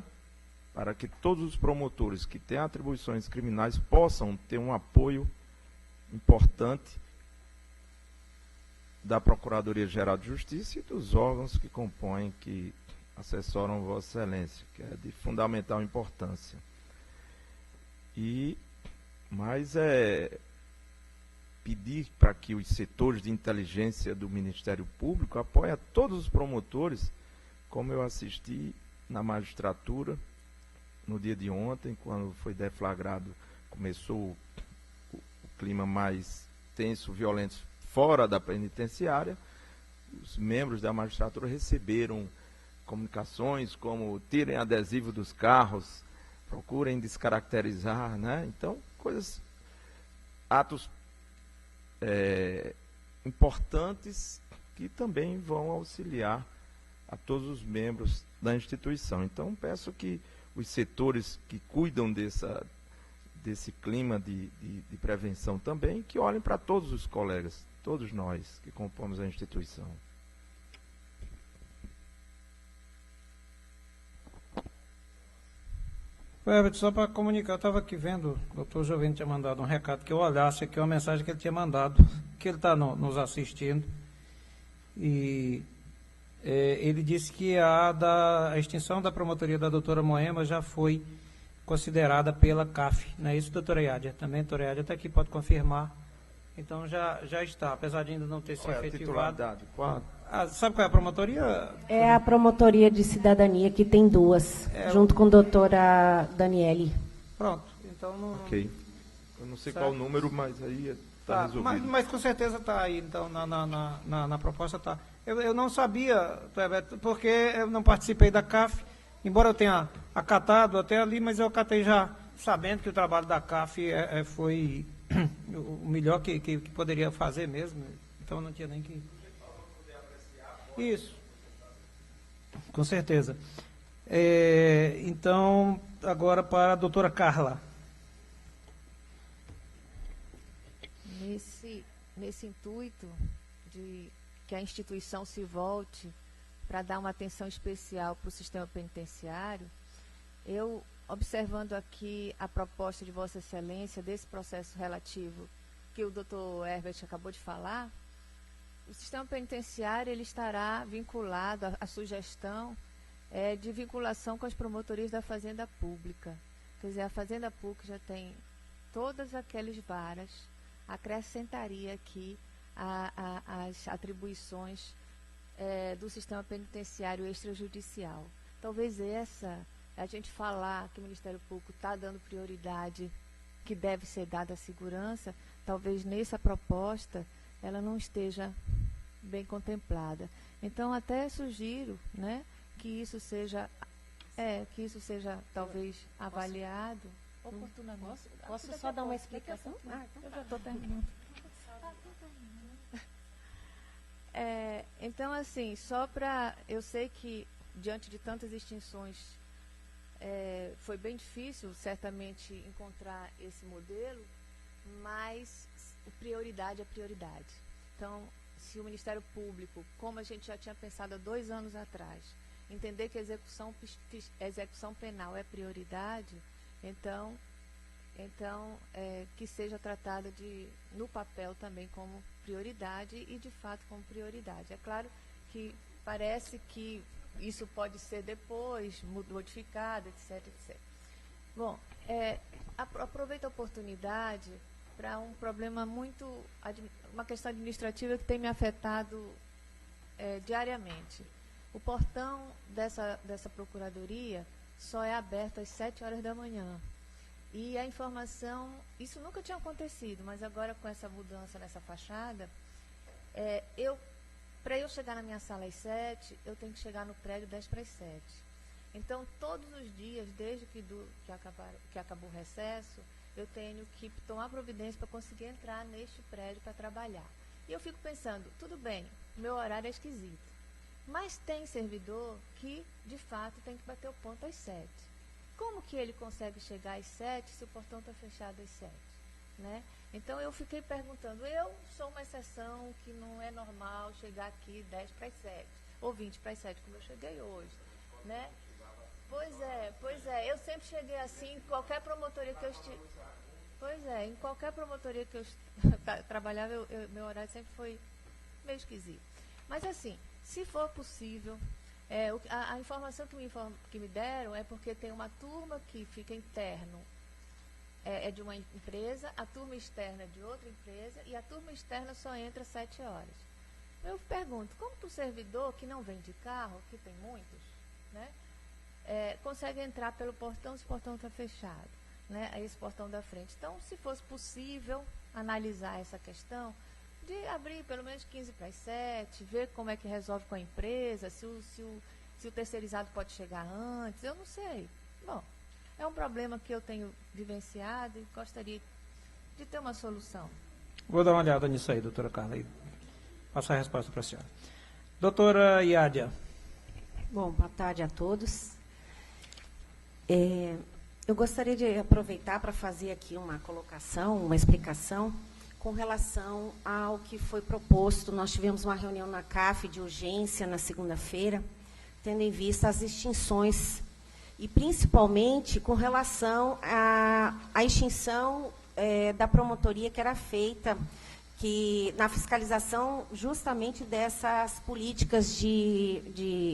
Speaker 3: para que todos os promotores que têm atribuições criminais possam ter um apoio importante da Procuradoria-Geral de Justiça e dos órgãos que compõem, que assessoram Vossa Excelência, que é de fundamental importância. Mas pedir para que os setores de inteligência do Ministério Público apoiem todos os promotores, como eu assisti na magistratura no dia de ontem, quando foi deflagrado, começou o clima mais tenso, violento, fora da penitenciária. Os membros da magistratura receberam comunicações como tirem adesivo dos carros, procurem descaracterizar, né? Então, atos importantes que também vão auxiliar a todos os membros da instituição. Então, peço que os setores que cuidam desse clima de prevenção também, que olhem para todos os colegas, todos nós que compomos a instituição.
Speaker 1: Herbert, só para comunicar, eu estava aqui vendo, o doutor Jovem tinha mandado um recado, que eu olhasse aqui uma mensagem que ele tinha mandado, que ele está nos assistindo, e ele disse que a extinção da promotoria da doutora Moema já foi considerada pela CAF, não é isso, doutora Iádia? Também a doutora Iádia está aqui, pode confirmar. Então já está, apesar de ainda não ter se efetivado. Sabe qual é a promotoria?
Speaker 8: É a Promotoria de Cidadania, que tem duas, junto com a doutora Daniele.
Speaker 1: Pronto, então não...
Speaker 3: Ok. Eu não sei qual o número, mas aí está resolvido.
Speaker 1: Mas com certeza está aí, então, na proposta está. Eu não sabia, porque eu não participei da CAF, embora eu tenha acatado até ali, mas eu acatei já sabendo que o trabalho da CAF foi o melhor que poderia fazer mesmo, então não tinha nem que... Isso, com certeza. Então, agora para a doutora Carla.
Speaker 9: nesse intuito de que a instituição se volte para dar uma atenção especial para o sistema penitenciário, eu, observando aqui a proposta de Vossa Excelência desse processo relativo que o doutor Herbert acabou de falar, o sistema penitenciário ele estará vinculado à sugestão de vinculação com as promotorias da Fazenda Pública. Quer dizer, a Fazenda Pública já tem todas aquelas varas, acrescentaria aqui as atribuições do sistema penitenciário extrajudicial. Talvez a gente falar que o Ministério Público está dando prioridade que deve ser dada à segurança, talvez nessa proposta ela não esteja bem contemplada. Então, até sugiro, né, que isso seja talvez avaliado oportunamente.
Speaker 8: Posso só dar uma explicação?
Speaker 9: Eu já estou terminando. Então, assim, só para... Eu sei que, diante de tantas extinções, foi bem difícil, certamente, encontrar esse modelo, mas prioridade é prioridade. Então, se o Ministério Público, como a gente já tinha pensado há 2 anos atrás, entender que a execução penal é prioridade, então que seja tratada no papel também como prioridade e, de fato, como prioridade. É claro que parece que isso pode ser depois modificado, etc, etc. Bom, aproveito a oportunidade para um problema uma questão administrativa que tem me afetado diariamente. O portão dessa procuradoria só é aberto às 7 horas da manhã. E a informação, isso nunca tinha acontecido, mas agora com essa mudança nessa fachada, para eu chegar na minha sala às 7, eu tenho que chegar no prédio 10 para as 7. Então, todos os dias, desde que acabou o recesso, eu tenho que tomar providência para conseguir entrar neste prédio para trabalhar. E eu fico pensando, tudo bem, meu horário é esquisito, mas tem servidor que, de fato, tem que bater o ponto às 7. Como que ele consegue chegar às 7 se o portão está fechado às 7? Né? Então, eu fiquei perguntando, eu sou uma exceção que não é normal chegar aqui 10 para as 7, ou 20 para as 7, como eu cheguei hoje. Né? Pois é, eu sempre cheguei assim, em qualquer promotoria que eu estive. Pois é, em qualquer promotoria que eu trabalhava, meu horário sempre foi meio esquisito. Mas assim, se for possível, a informação que me deram é porque tem uma turma que fica interno, de uma empresa, a turma externa é de outra empresa, e a turma externa só entra às 7 horas. Eu pergunto, como que o servidor que não vem de carro, que tem muitos, né, consegue entrar pelo portão se o portão está fechado, né, esse portão da frente? Então, se fosse possível analisar essa questão, de abrir pelo menos 15 para as 7, ver como é que resolve com a empresa, se o terceirizado pode chegar antes, eu não sei. Bom, é um problema que eu tenho vivenciado e gostaria de ter uma solução.
Speaker 1: Vou dar uma olhada nisso aí, doutora Carla, e passar a resposta para a senhora. Doutora Iádia.
Speaker 8: Bom, boa tarde a todos. Eu gostaria de aproveitar para fazer aqui uma colocação, uma explicação com relação ao que foi proposto. Nós tivemos uma reunião na CAF de urgência na segunda-feira, tendo em vista as extinções, e principalmente com relação à extinção da promotoria que era feita na fiscalização justamente dessas políticas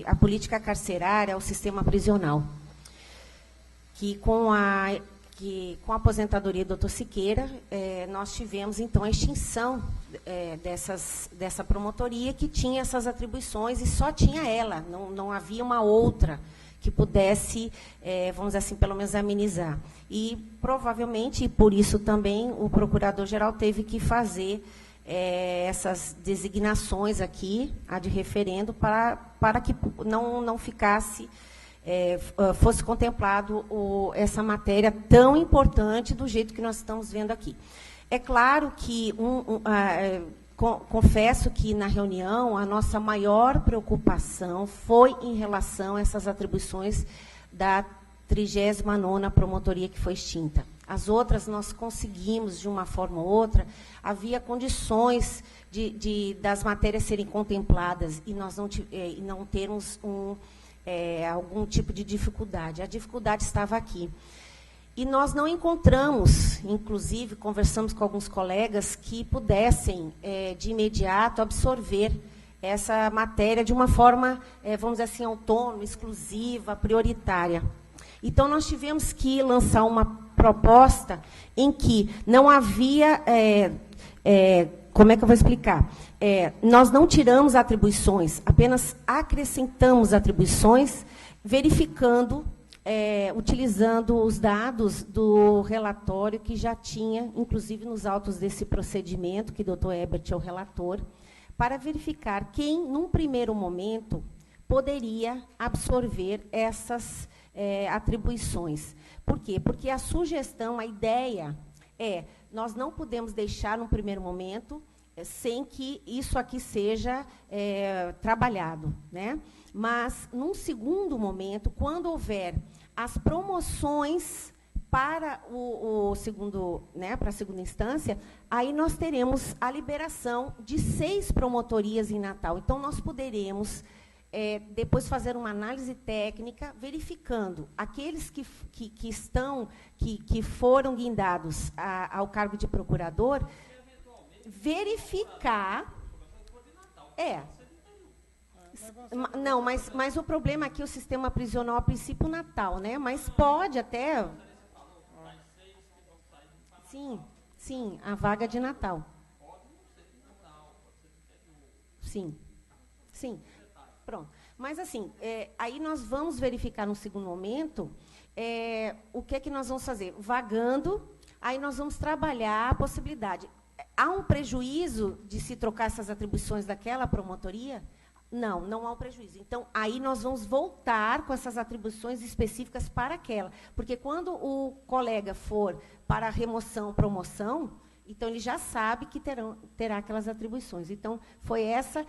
Speaker 8: a política carcerária, o sistema prisional. Que com a aposentadoria do Dr. Siqueira, nós tivemos, então, a extinção dessa promotoria que tinha essas atribuições, e só tinha ela, não havia uma outra que pudesse, vamos dizer assim, pelo menos amenizar. E, provavelmente, e por isso também, o procurador-geral teve que fazer essas designações aqui, a de referendo, para que não ficasse... fosse contemplado essa matéria tão importante do jeito que nós estamos vendo aqui. É claro que, confesso que, na reunião, a nossa maior preocupação foi em relação a essas atribuições da 39ª promotoria que foi extinta. as outras nós conseguimos, de uma forma ou outra, havia condições das matérias serem contempladas e nós não termos algum tipo de dificuldade. A dificuldade estava aqui. E nós não encontramos, inclusive, conversamos com alguns colegas que pudessem, de imediato, absorver essa matéria de uma forma, vamos dizer assim, autônoma, exclusiva, prioritária. Então, nós tivemos que lançar uma proposta em que não havia... como é que eu vou explicar? Nós não tiramos atribuições, apenas acrescentamos atribuições, verificando, utilizando os dados do relatório que já tinha, inclusive nos autos desse procedimento, que o doutor Herbert é o relator, para verificar quem, num primeiro momento, poderia absorver essas atribuições. Por quê? Porque a sugestão, a ideia nós não podemos deixar, num primeiro momento, sem que isso aqui seja trabalhado, né? Mas, num segundo momento, quando houver as promoções para o segundo, né, para a segunda instância, aí nós teremos a liberação de 6 promotorias em Natal. Então, nós poderemos depois fazer uma análise técnica, verificando aqueles que foram guindados ao cargo de procurador, verificar. Não, mas o problema aqui, o sistema prisional, a princípio, Natal, né? Mas pode até... Sim, a vaga de Natal. Sim. Pronto. Mas, assim, aí nós vamos verificar no segundo momento o que é que nós vamos fazer. Vagando, aí nós vamos trabalhar a possibilidade. Há um prejuízo de se trocar essas atribuições daquela promotoria? Não há um prejuízo. Então, aí nós vamos voltar com essas atribuições específicas para aquela. Porque quando o colega for para a remoção, promoção, então ele já sabe que terá aquelas atribuições. Então, foi essa,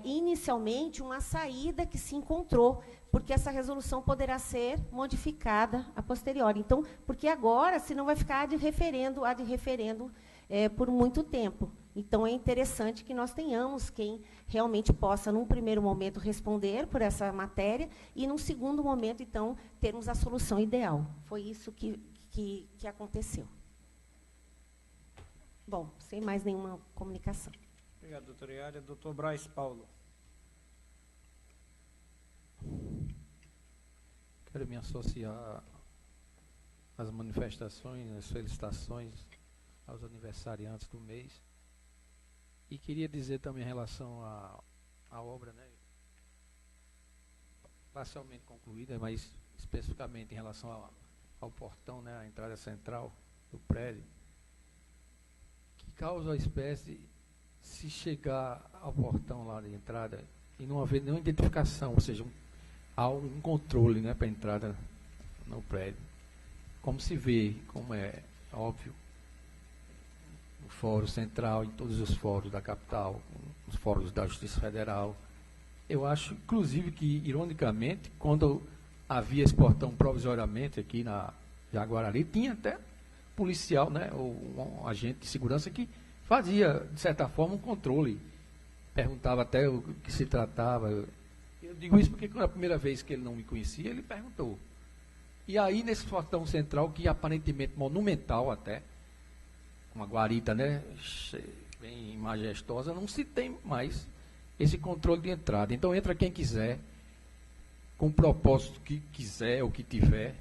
Speaker 8: inicialmente, uma saída que se encontrou, porque essa resolução poderá ser modificada a posteriori. Então, porque agora, senão vai ficar ad referendo, por muito tempo. Então, é interessante que nós tenhamos quem realmente possa, num primeiro momento, responder por essa matéria e, num segundo momento, então, termos a solução ideal. Foi isso que aconteceu. Bom, sem mais nenhuma comunicação.
Speaker 1: Obrigado, doutora Iália. Doutor Braz Paulo.
Speaker 10: Quero me associar às manifestações, às felicitações aos aniversariantes do mês. E queria dizer também em relação à obra, né, parcialmente concluída, mas especificamente em relação ao portão, né, a entrada central do prédio, que causa a espécie, se chegar ao portão lá de entrada e não haver nenhuma identificação, ou seja, há um controle, né, para a entrada no prédio. Como se vê, como é óbvio, no Fórum Central, em todos os fóruns da capital, os fóruns da Justiça Federal. Eu acho, inclusive, que, ironicamente, quando havia esse portão provisoriamente aqui na Jaguarari, tinha até policial, né, ou um agente de segurança que fazia, de certa forma, um controle. Perguntava até o que se tratava. Eu digo isso porque, quando a primeira vez que ele não me conhecia, ele perguntou. E aí, nesse portão central, que aparentemente monumental até, uma guarita, né, bem majestosa, não se tem mais esse controle de entrada. Então, entra quem quiser, com o propósito que quiser ou que tiver,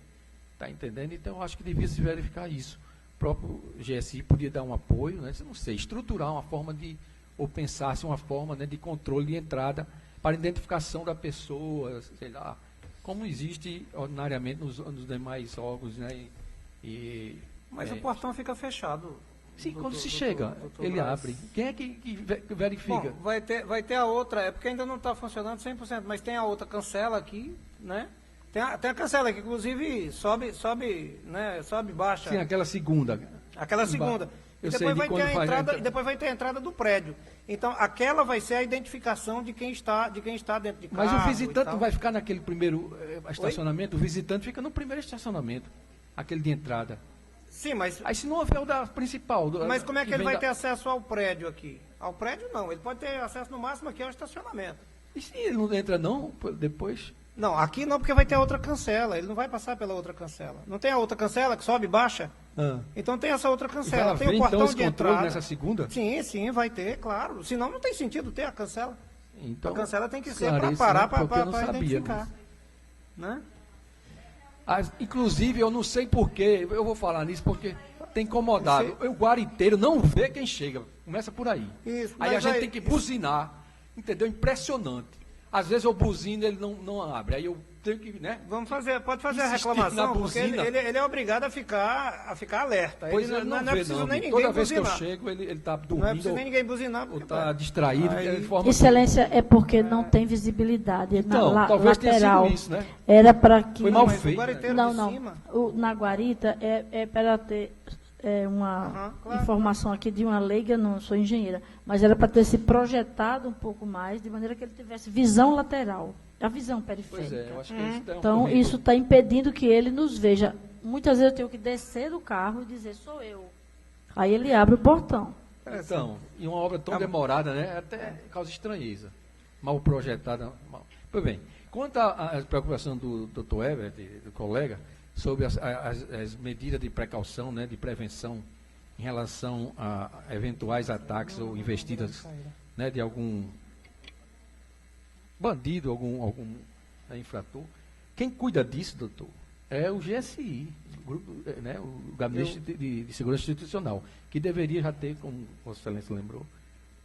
Speaker 10: está entendendo? Então, eu acho que devia se verificar isso. O próprio GSI podia dar um apoio, né, não sei, estruturar uma forma de, ou pensar-se uma forma, né, de controle de entrada para identificação da pessoa, sei lá, como existe ordinariamente nos demais órgãos, né?
Speaker 1: Mas o portão fica fechado.
Speaker 10: Sim, quando se chega, ele abre. Quem é que verifica?
Speaker 1: Bom, vai ter a outra, porque ainda não está funcionando 100%, mas tem a outra cancela aqui, né? Tem a cancela que, inclusive, sobe, né? Sobe, baixa.
Speaker 10: Sim, aquela segunda.
Speaker 1: Aquela segunda. E depois vai ter a entrada do prédio. Então, aquela vai ser a identificação de quem está dentro de casa.
Speaker 10: Mas o visitante não vai ficar naquele primeiro estacionamento? Oi? O visitante fica no primeiro estacionamento, aquele de entrada.
Speaker 1: Sim, mas...
Speaker 10: Aí se não houver o da principal...
Speaker 1: Mas como é que ele vai
Speaker 10: ter
Speaker 1: acesso ao prédio aqui? Ao prédio não, ele pode ter acesso no máximo aqui ao estacionamento.
Speaker 10: E se ele não entra não, depois...
Speaker 1: Não, aqui não, porque vai ter a outra cancela, ele não vai passar pela outra cancela. Não tem a outra cancela que sobe e baixa? Então tem essa outra cancela. Tem o portão de entrada.
Speaker 10: Nessa segunda?
Speaker 1: Sim, vai ter, claro. Senão não tem sentido ter a cancela.
Speaker 10: Então,
Speaker 1: a cancela tem que ser para parar, para identificar. Né?
Speaker 10: Inclusive, eu não sei porquê, eu vou falar nisso porque tem incomodado. O guariteiro não vê quem chega. Começa por aí.
Speaker 1: Isso,
Speaker 10: aí a gente tem que buzinar. Entendeu? Impressionante. Às vezes eu buzino e ele não abre. Aí eu tenho que, né?
Speaker 1: Pode fazer a reclamação, porque ele é obrigado a ficar alerta.
Speaker 10: Pois
Speaker 1: ele não é preciso nem ninguém
Speaker 10: Toda vez
Speaker 1: buzinar.
Speaker 10: que eu chego, ele está dormindo.
Speaker 1: Não é preciso nem ninguém buzinar.
Speaker 10: Ou está distraído.
Speaker 6: Excelência, é porque não tem visibilidade
Speaker 10: então,
Speaker 6: na
Speaker 10: talvez
Speaker 6: lateral.
Speaker 10: Tenha sido isso, né?
Speaker 6: Era para que...
Speaker 10: Foi mal feito.
Speaker 6: Não. Na guarita é para ter... uma informação aqui de uma leiga, não sou engenheira, mas era para ter se projetado um pouco mais, de maneira que ele tivesse visão lateral, a visão periférica.
Speaker 10: Pois é, eu acho que isso
Speaker 6: então, isso está impedindo que ele nos veja. Muitas vezes eu tenho que descer do carro e dizer, sou eu. Aí ele abre o portão.
Speaker 10: Então, e uma obra tão demorada, né? Até causa estranheza. Mal projetada. Pois bem, quanto à preocupação do Dr. Herbert, do colega, sobre as medidas de precaução, né, de prevenção em relação a eventuais ataques ou investidas, né, de algum bandido, algum infrator. Quem cuida disso, doutor, é o GSI, o Gabinete de Segurança Institucional, que deveria já ter, como Vossa Excelência lembrou,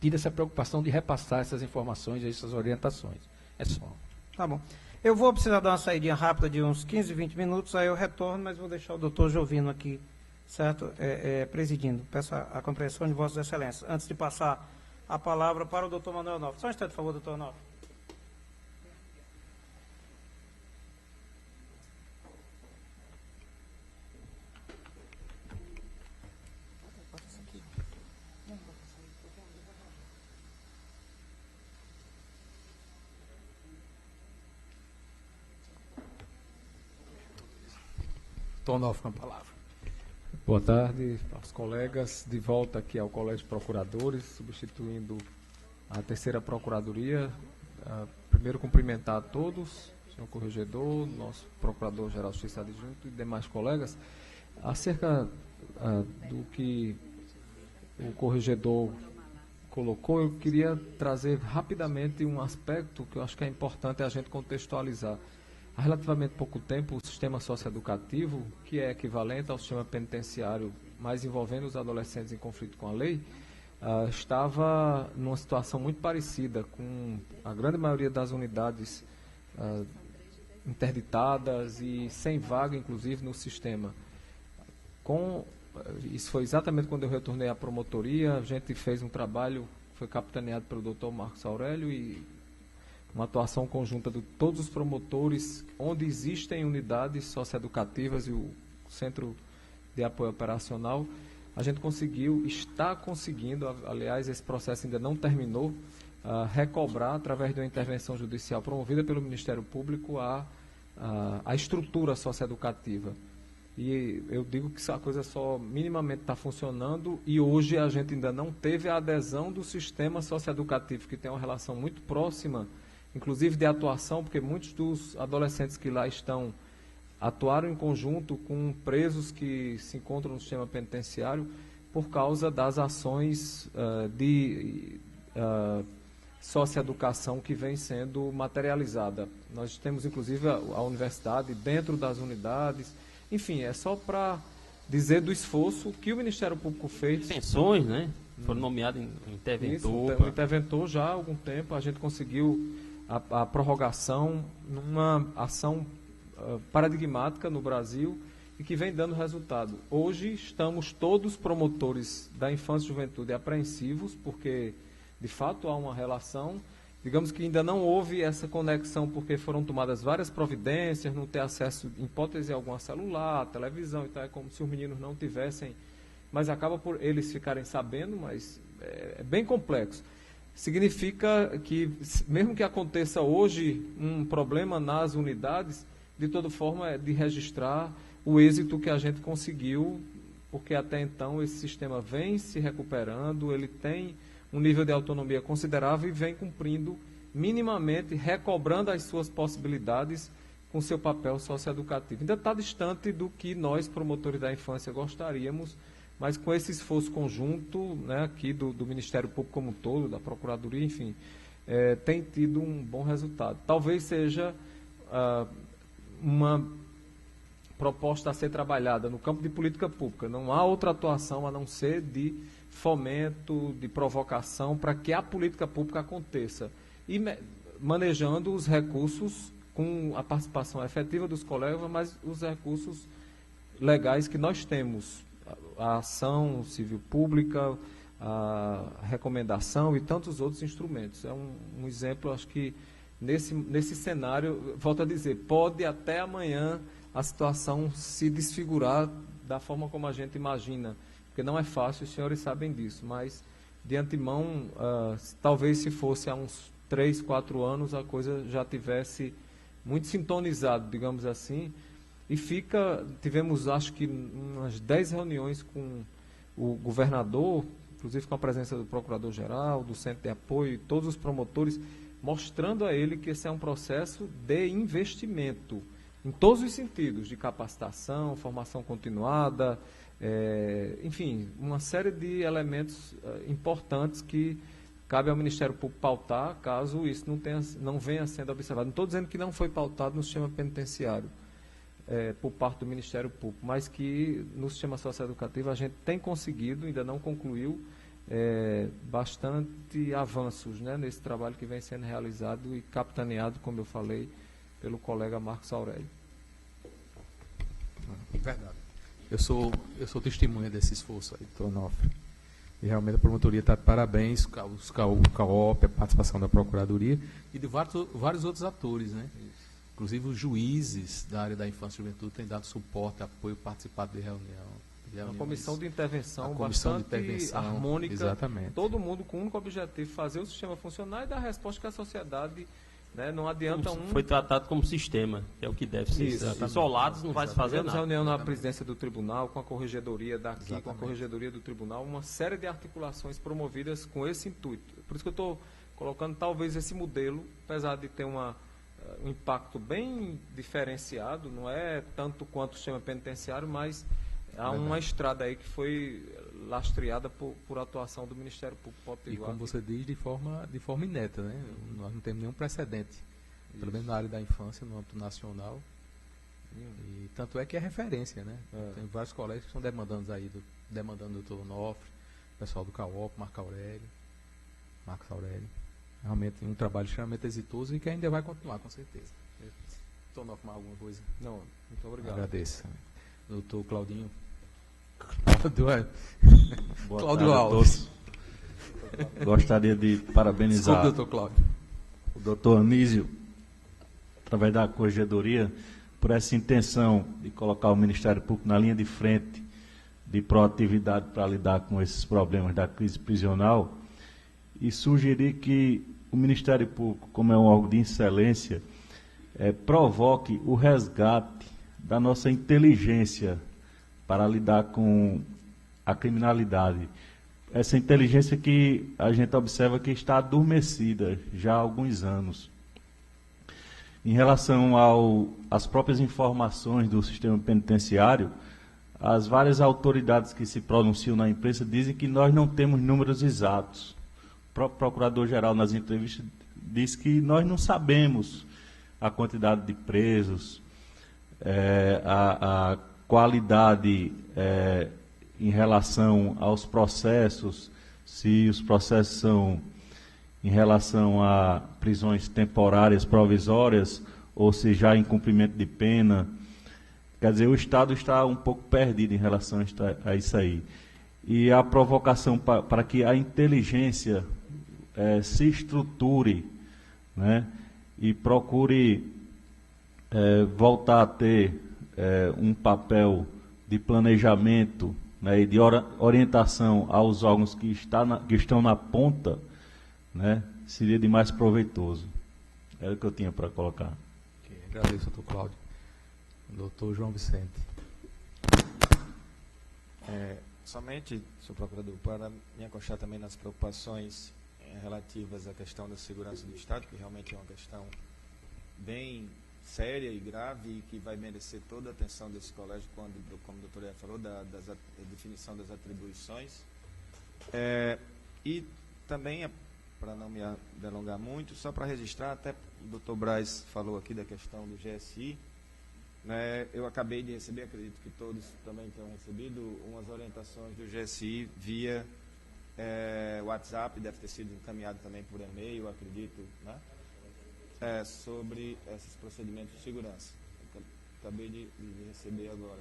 Speaker 10: tido essa preocupação de repassar essas informações, essas orientações. É só.
Speaker 1: Tá bom. Eu vou precisar dar uma saidinha rápida de uns 15, 20 minutos, aí eu retorno, mas vou deixar o doutor Jovino aqui, certo? Presidindo. Peço a compreensão de Vossas Excelências. Antes de passar a palavra para o doutor Manuel Onofre. Só um instante, por favor, doutor Onofre.
Speaker 11: Onofre com a palavra. Boa tarde aos colegas, de volta aqui ao Colégio de Procuradores, substituindo a terceira Procuradoria. Primeiro cumprimentar a todos, senhor Corregedor, nosso Procurador-Geral de Justiça Adjunto e demais colegas, acerca do que o Corregedor colocou. Eu queria trazer rapidamente um aspecto que eu acho que é importante a gente contextualizar. Há relativamente pouco tempo, o sistema socioeducativo, que é equivalente ao sistema penitenciário, mas envolvendo os adolescentes em conflito com a lei, estava numa situação muito parecida, com a grande maioria das unidades interditadas e sem vaga, inclusive, no sistema. Isso foi exatamente quando eu retornei à promotoria. A gente fez um trabalho, foi capitaneado pelo Dr. Marcos Aurélio e uma atuação conjunta de todos os promotores, onde existem unidades socioeducativas e o Centro de Apoio Operacional. A gente está conseguindo, aliás, esse processo ainda não terminou, recobrar, através de uma intervenção judicial promovida pelo Ministério Público, a estrutura socioeducativa. E eu digo que a coisa só minimamente está funcionando e hoje a gente ainda não teve a adesão do sistema socioeducativo, que tem uma relação muito próxima, inclusive de atuação, porque muitos dos adolescentes que lá estão atuaram em conjunto com presos que se encontram no sistema penitenciário por causa das ações de socioeducação que vem sendo materializada. Nós temos, inclusive, a universidade dentro das unidades. Enfim, é só para dizer do esforço que o Ministério Público fez.
Speaker 5: Pensões, né? Foram nomeados interventor.
Speaker 11: Isso, um interventor já há algum tempo. A gente conseguiu a prorrogação numa ação paradigmática no Brasil e que vem dando resultado. Hoje estamos todos promotores da infância e juventude apreensivos, porque de fato há uma relação. Digamos que ainda não houve essa conexão porque foram tomadas várias providências, não ter acesso, em hipótese alguma, a celular, televisão e tal, é como se os meninos não tivessem, mas acaba por eles ficarem sabendo, mas é bem complexo. Significa que, mesmo que aconteça hoje um problema nas unidades, de toda forma é de registrar o êxito que a gente conseguiu porque até então esse sistema vem se recuperando, ele tem um nível de autonomia considerável e vem cumprindo minimamente, recobrando as suas possibilidades com seu papel socioeducativo. Ainda está distante do que nós, promotores da infância, gostaríamos, mas com esse esforço conjunto, né, aqui do Ministério Público como um todo, da Procuradoria, enfim, tem tido um bom resultado. Talvez seja uma proposta a ser trabalhada no campo de política pública. Não há outra atuação a não ser de fomento, de provocação, para que a política pública aconteça. E manejando os recursos com a participação efetiva dos colegas, mas os recursos legais que nós temos. A ação civil pública, a recomendação e tantos outros instrumentos. É um exemplo, acho que nesse cenário, volto a dizer, pode até amanhã a situação se desfigurar da forma como a gente imagina, porque não é fácil, os senhores sabem disso, mas de antemão, talvez se fosse há uns 3, 4 anos, a coisa já tivesse muito sintonizado, digamos assim, e tivemos acho que umas 10 reuniões com o governador, inclusive com a presença do Procurador-Geral, do Centro de Apoio, todos os promotores, mostrando a ele que esse é um processo de investimento, em todos os sentidos, de capacitação, formação continuada, enfim, uma série de elementos importantes que cabe ao Ministério Público pautar, caso isso não venha sendo observado. Não estou dizendo que não foi pautado no sistema penitenciário, por parte do Ministério Público, mas que no sistema socioeducativo a gente tem conseguido, ainda não concluiu, bastante avanços, né, nesse trabalho que vem sendo realizado e capitaneado, como eu falei, pelo colega Marcos Aurélio.
Speaker 12: Verdade. Eu sou testemunha desse esforço aí, doutor Onofre. E realmente a promotoria está de parabéns, os CAOP, a participação da Procuradoria e de vários outros atores, né? Isso. Inclusive os juízes da área da infância e juventude têm dado suporte, apoio, participado de reuniões.
Speaker 11: Uma comissão de intervenção
Speaker 12: bastante
Speaker 11: harmônica,
Speaker 12: exatamente.
Speaker 11: Todo mundo com o único objetivo, fazer o sistema funcionar e dar a resposta que a sociedade, né, não adianta
Speaker 5: Foi tratado como sistema, que é o que deve ser. Isolados não vai se fazer nada.
Speaker 11: Tivemos reunião na presidência do tribunal, com a corregedoria daqui, com a corregedoria do tribunal, uma série de articulações promovidas com esse intuito. Por isso que eu estou colocando talvez esse modelo, apesar de ter um impacto bem diferenciado, não é tanto quanto o sistema penitenciário, mas há uma estrada aí que foi lastreada por atuação do Ministério Público Potiguar.
Speaker 12: E como você diz, de forma ineta, né? Nós não temos nenhum precedente, pelo menos na área da infância, no âmbito nacional. E tanto é que é referência, né? Tem vários colegas que estão demandando o doutor Onofre, o pessoal do CAOP, Marcos Aurélio. Realmente um trabalho extremamente exitoso e que ainda vai continuar, com certeza. Doutor Onofre, mais alguma coisa?
Speaker 11: Não, muito obrigado.
Speaker 12: Agradeço. Doutor Claudinho.
Speaker 4: Cláudio Alves. Gostaria de parabenizar
Speaker 12: doutor Cláudio.
Speaker 4: O doutor Anísio, através da corregedoria, por essa intenção de colocar o Ministério Público na linha de frente de proatividade para lidar com esses problemas da crise prisional e sugerir que o Ministério Público, como é um órgão de excelência, provoque o resgate da nossa inteligência para lidar com a criminalidade. Essa inteligência que a gente observa que está adormecida já há alguns anos. Em relação às próprias informações do sistema penitenciário, as várias autoridades que se pronunciam na imprensa dizem que nós não temos números exatos. O próprio Procurador-Geral, nas entrevistas, diz que nós não sabemos a quantidade de presos, a qualidade em relação aos processos, se os processos são em relação a prisões temporárias, provisórias, ou se já em cumprimento de pena. Quer dizer, o Estado está um pouco perdido em relação a isso aí. E a provocação para que a inteligência se estruture, né, e procure voltar a ter um papel de planejamento, né, e de orientação aos órgãos que estão na ponta, né, seria de mais proveitoso. Era o que eu tinha para colocar.
Speaker 12: Okay, agradeço, doutor Cláudio. Doutor João Vicente.
Speaker 13: Somente, senhor procurador, para me acostar também nas preocupações relativas à questão da segurança do Estado, que realmente é uma questão bem séria e grave e que vai merecer toda a atenção desse colégio, como o doutor Ea falou, da definição das atribuições. E também, para não me delongar muito, só para registrar, até o doutor Braz falou aqui da questão do GSI, né, eu acabei de receber, acredito que todos também tenham recebido, umas orientações do GSI via WhatsApp, deve ter sido encaminhado também por e-mail, acredito, né, sobre esses procedimentos de segurança. Acabei de receber agora.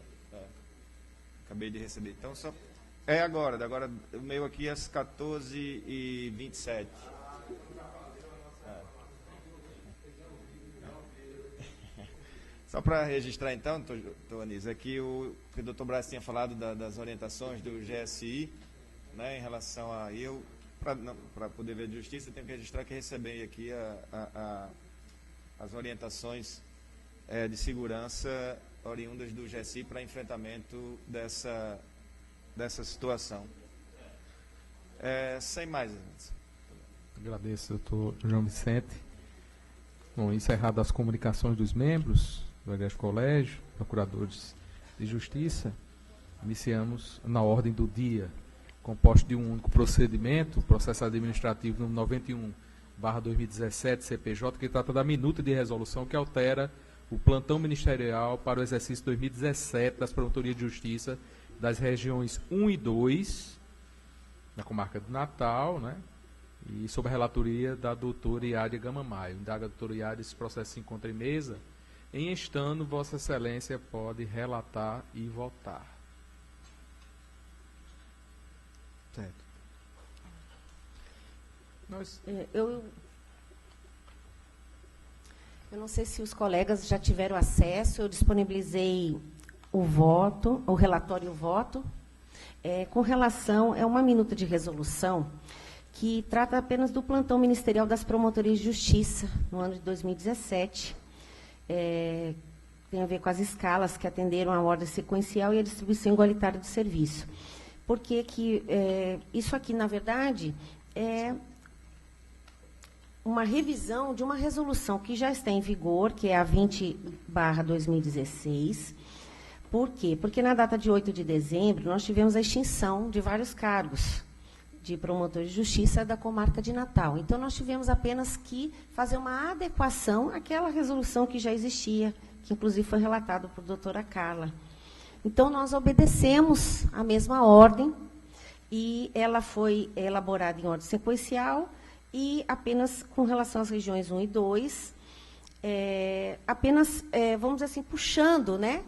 Speaker 13: Acabei de receber. Então, só... agora o meu aqui é às 14h27. Só para registrar, então, doutor Anísio, aqui o doutor Braz tinha falado das orientações do GSI, né, em relação a eu, para poder ver de justiça, eu tenho que registrar que recebi aqui as orientações de segurança oriundas do GSI para enfrentamento dessa situação. Sem mais.
Speaker 12: Agradeço, doutor João Vicente. Bom, encerrado as comunicações dos membros do Egrégio Colégio, procuradores de justiça, iniciamos na ordem do dia, composto de um único procedimento, processo administrativo número 91/2017, CPJ, que trata da minuta de resolução que altera o plantão ministerial para o exercício 2017 das Promotorias de Justiça das regiões 1 e 2, na comarca de Natal, né? E sob a relatoria da doutora Iádia Gama Maio. Indaga a doutora Iádia, esse processo se encontra em mesa. Em estando, Vossa Excelência pode relatar e votar.
Speaker 13: Certo.
Speaker 8: Eu não sei se os colegas já tiveram acesso, eu disponibilizei o voto, o relatório e o voto. Com relação, é uma minuta de resolução que trata apenas do plantão ministerial das promotorias de justiça no ano de 2017. Tem a ver com as escalas que atenderam a ordem sequencial e a distribuição igualitária do serviço. Porque isso aqui, na verdade, é uma revisão de uma resolução que já está em vigor, que é a 20/2016. Por quê? Porque na data de 8 de dezembro, nós tivemos a extinção de vários cargos de promotor de justiça da comarca de Natal. Então, nós tivemos apenas que fazer uma adequação àquela resolução que já existia, que inclusive foi relatado por doutora Carla. Então, nós obedecemos a mesma ordem e ela foi elaborada em ordem sequencial e apenas com relação às regiões 1 e 2, vamos dizer assim, puxando, né,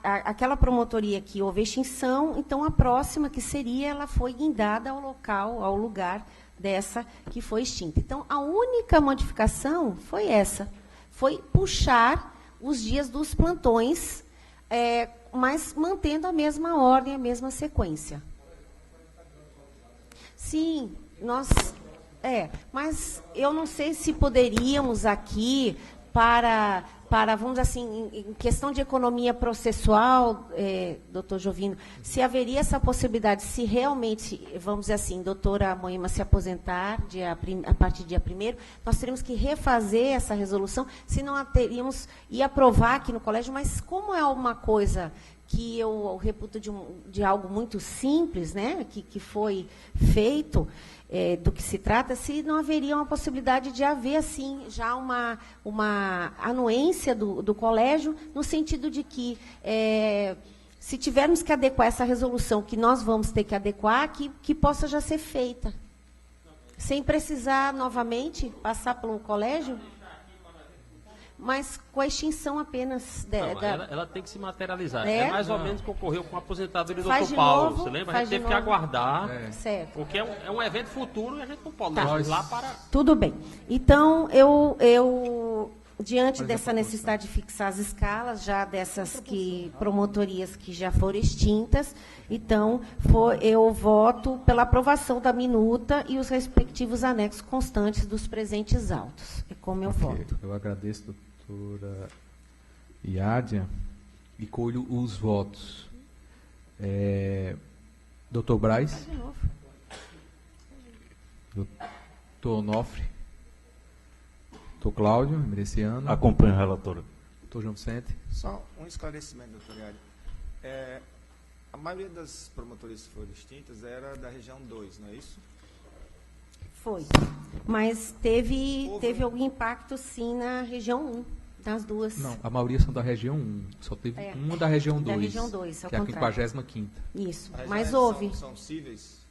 Speaker 8: aquela promotoria que houve extinção, então a próxima que seria, ela foi guindada ao lugar dessa que foi extinta. Então, a única modificação foi essa, foi puxar os dias dos plantões, mas mantendo a mesma ordem, a mesma sequência. Sim, mas eu não sei se poderíamos aqui, para vamos dizer assim, em questão de economia processual, doutor Jovino, se haveria essa possibilidade, se realmente, vamos dizer assim, doutora Moema se aposentar a partir do dia 1º, nós teríamos que refazer essa resolução, se não a teríamos e aprovar aqui no colégio, mas como é uma coisa que eu reputo de algo muito simples, né, que foi feito, do que se trata, se não haveria uma possibilidade de haver, assim, já uma anuência do colégio, no sentido de que, se tivermos que adequar essa resolução, que nós vamos ter que adequar, que possa já ser feita, sem precisar, novamente, passar pelo colégio, mas com a extinção apenas.
Speaker 5: Ela tem que se materializar. É mais ou menos o que ocorreu com a aposentadoria do Dr.
Speaker 8: Paulo.
Speaker 5: Novo, você lembra? A gente teve que aguardar.
Speaker 8: Certo.
Speaker 5: Porque é um evento futuro e a gente não pode lá para...
Speaker 8: Tudo bem. Então, eu diante dessa necessidade de fixar as escalas, já dessas promotorias que já foram extintas, então, eu voto pela aprovação da minuta e os respectivos anexos constantes dos presentes autos. É como eu voto.
Speaker 12: Eu agradeço, doutora Iádia, e colho os votos. Doutor Braz.
Speaker 8: De novo.
Speaker 12: Doutor Onofre. Doutor Cláudio, Mereciano.
Speaker 4: Acompanho, relatora.
Speaker 12: Doutor João Vicente.
Speaker 13: Só um esclarecimento, doutor Iário. A maioria das promotorias que foram extintas era da região 2, não é isso?
Speaker 8: Foi. Mas teve algum impacto, sim, na região 1, das duas.
Speaker 12: Não, a maioria são da região 1. Só teve uma da região 2.
Speaker 8: Da região 2,
Speaker 12: que é a 55ª.
Speaker 8: Isso, mas houve.
Speaker 13: São cíveis?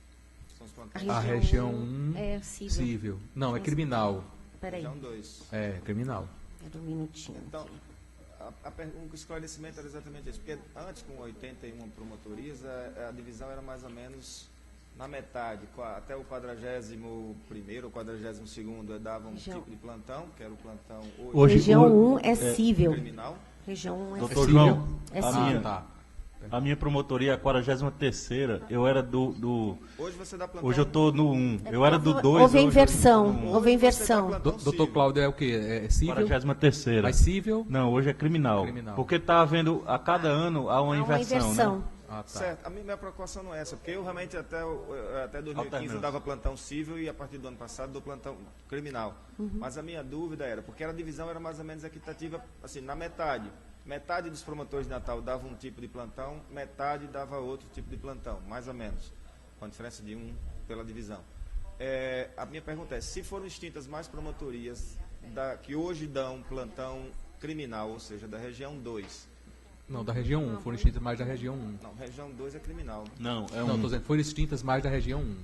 Speaker 13: São os plantões?
Speaker 12: A região 1
Speaker 8: é cível.
Speaker 12: Não, é criminal.
Speaker 8: Peraí.
Speaker 13: Região 2.
Speaker 12: É, criminal.
Speaker 8: Era um minutinho.
Speaker 13: Então, o esclarecimento era exatamente isso. Porque antes, com 81 promotorias, a divisão era mais ou menos na metade. Até o 41º ou 42º davam um tipo de plantão, que era o plantão hoje.
Speaker 8: Região 1 é cível.
Speaker 13: Criminal.
Speaker 8: Região 1 é
Speaker 4: Doutor
Speaker 8: cível.
Speaker 4: João,
Speaker 8: É cível.
Speaker 4: A minha promotoria é a 43ª, eu era do...
Speaker 13: Hoje você dá plantão.
Speaker 4: Hoje eu estou no 1. Eu era do 2.
Speaker 8: Houve inversão. Houve inversão.
Speaker 12: Doutor Cláudio é o quê? É cível?
Speaker 4: 43ª.
Speaker 12: Mas cível?
Speaker 4: Não, hoje é criminal. Porque está havendo, a cada ano, há uma inversão. Né?
Speaker 13: Ah, tá. Certo. A minha preocupação não é essa, porque eu realmente até 2015 eu dava plantão cível e a partir do ano passado dou plantão criminal. Mas a minha dúvida era, porque a divisão era mais ou menos equitativa, assim, na metade. Metade dos promotores de Natal dava um tipo de plantão, metade dava outro tipo de plantão, mais ou menos, com a diferença de 1 pela divisão. A minha pergunta é, se foram extintas mais promotorias que hoje dão plantão criminal, ou seja, da região 2.
Speaker 12: Não, da região 1, foram extintas mais da região 1.
Speaker 13: Não, região 2 é criminal.
Speaker 4: Não, é 1.
Speaker 12: Não, estou dizendo, foram extintas mais da região 1.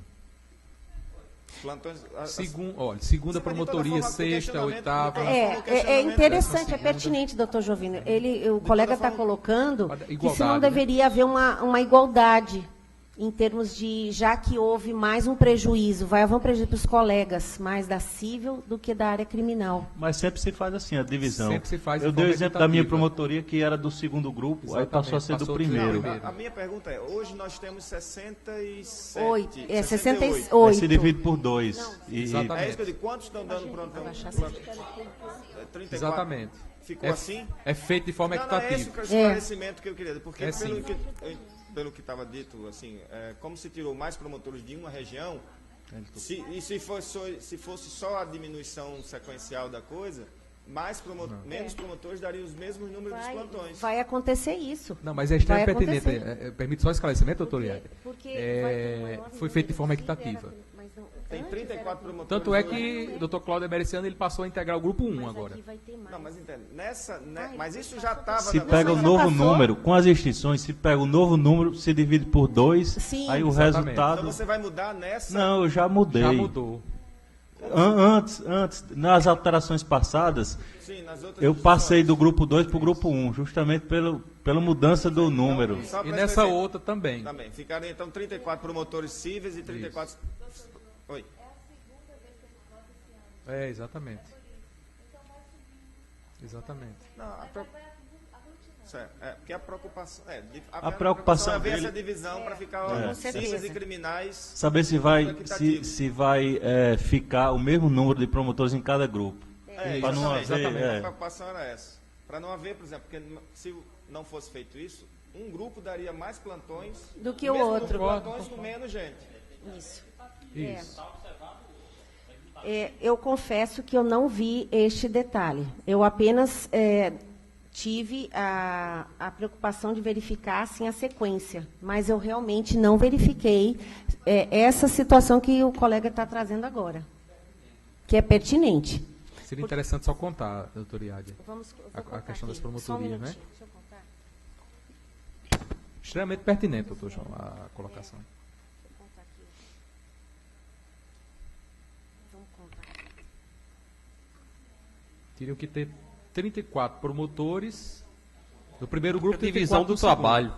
Speaker 13: Plantões,
Speaker 12: segunda promotoria, sexta, oitava.
Speaker 8: É interessante, é pertinente, doutor Jovino. O colega está colocando que se não deveria haver uma igualdade em termos de, já que houve mais um prejuízo, vai haver um prejuízo para os colegas mais da civil do que da área criminal.
Speaker 4: Mas sempre se faz assim, a divisão.
Speaker 12: Sempre se faz.
Speaker 4: Eu dei o exemplo da minha promotoria, que era do segundo grupo, aí passou a ser do primeiro.
Speaker 13: A minha pergunta é, hoje nós temos 67.
Speaker 8: 68.
Speaker 4: Aí se divide por 2.
Speaker 13: Exatamente. É isso que eu digo, quantos estão dando plantão? 34.
Speaker 12: Exatamente.
Speaker 13: Ficou assim?
Speaker 12: É feito de forma equitativa.
Speaker 13: É esse o esclarecimento que eu queria, porque pelo que estava dito, assim, como se tirou mais promotores de uma região, se fosse só a diminuição sequencial da coisa, menos promotores dariam os mesmos números dos plantões.
Speaker 8: Vai acontecer isso.
Speaker 12: Não, mas é extremamente pertinente. Permite só esclarecimento, doutor Iário? Foi feito de forma equitativa.
Speaker 13: Tem 34 promotores.
Speaker 12: Tanto é que o doutor Cláudio Mereciano, ele passou a integrar o grupo 1 agora.
Speaker 13: Não, mas entende, mas isso já estava...
Speaker 4: Se pega o novo número, com as extinções, se pega o novo número, se divide por 2, aí o resultado...
Speaker 13: Então você vai mudar nessa...
Speaker 4: Não, eu já mudei.
Speaker 12: Já mudou.
Speaker 4: Antes, nas alterações passadas,
Speaker 13: sim,
Speaker 4: eu passei do grupo 2 para o grupo 1, justamente pela mudança do número.
Speaker 12: E nessa outra também.
Speaker 13: Também. Ficaram então 34 promotores cíveis e 34... Isso. Oi.
Speaker 12: Exatamente. Exatamente.
Speaker 13: Não, porque a preocupação
Speaker 4: a preocupação
Speaker 13: é ver essa divisão para ficar cíveis e criminais.
Speaker 4: Saber se vai ficar o mesmo número de promotores em cada grupo.
Speaker 13: Para não haver, a preocupação era essa. Para não haver, por exemplo, porque se não fosse feito isso, um grupo daria mais plantões
Speaker 8: do que o outro.
Speaker 13: Plantões com menos gente.
Speaker 8: Isso. Eu confesso que eu não vi este detalhe. Eu apenas tive a preocupação de verificar assim, a sequência, mas eu realmente não verifiquei essa situação que o colega está trazendo agora, que é pertinente.
Speaker 12: Seria interessante só contar, doutor Iádia, a questão das promotorias, né?
Speaker 8: Deixa eu contar.
Speaker 12: Extremamente pertinente, doutor João, a colocação. Teriam que ter 34 promotores do primeiro grupo.
Speaker 5: Divisão do trabalho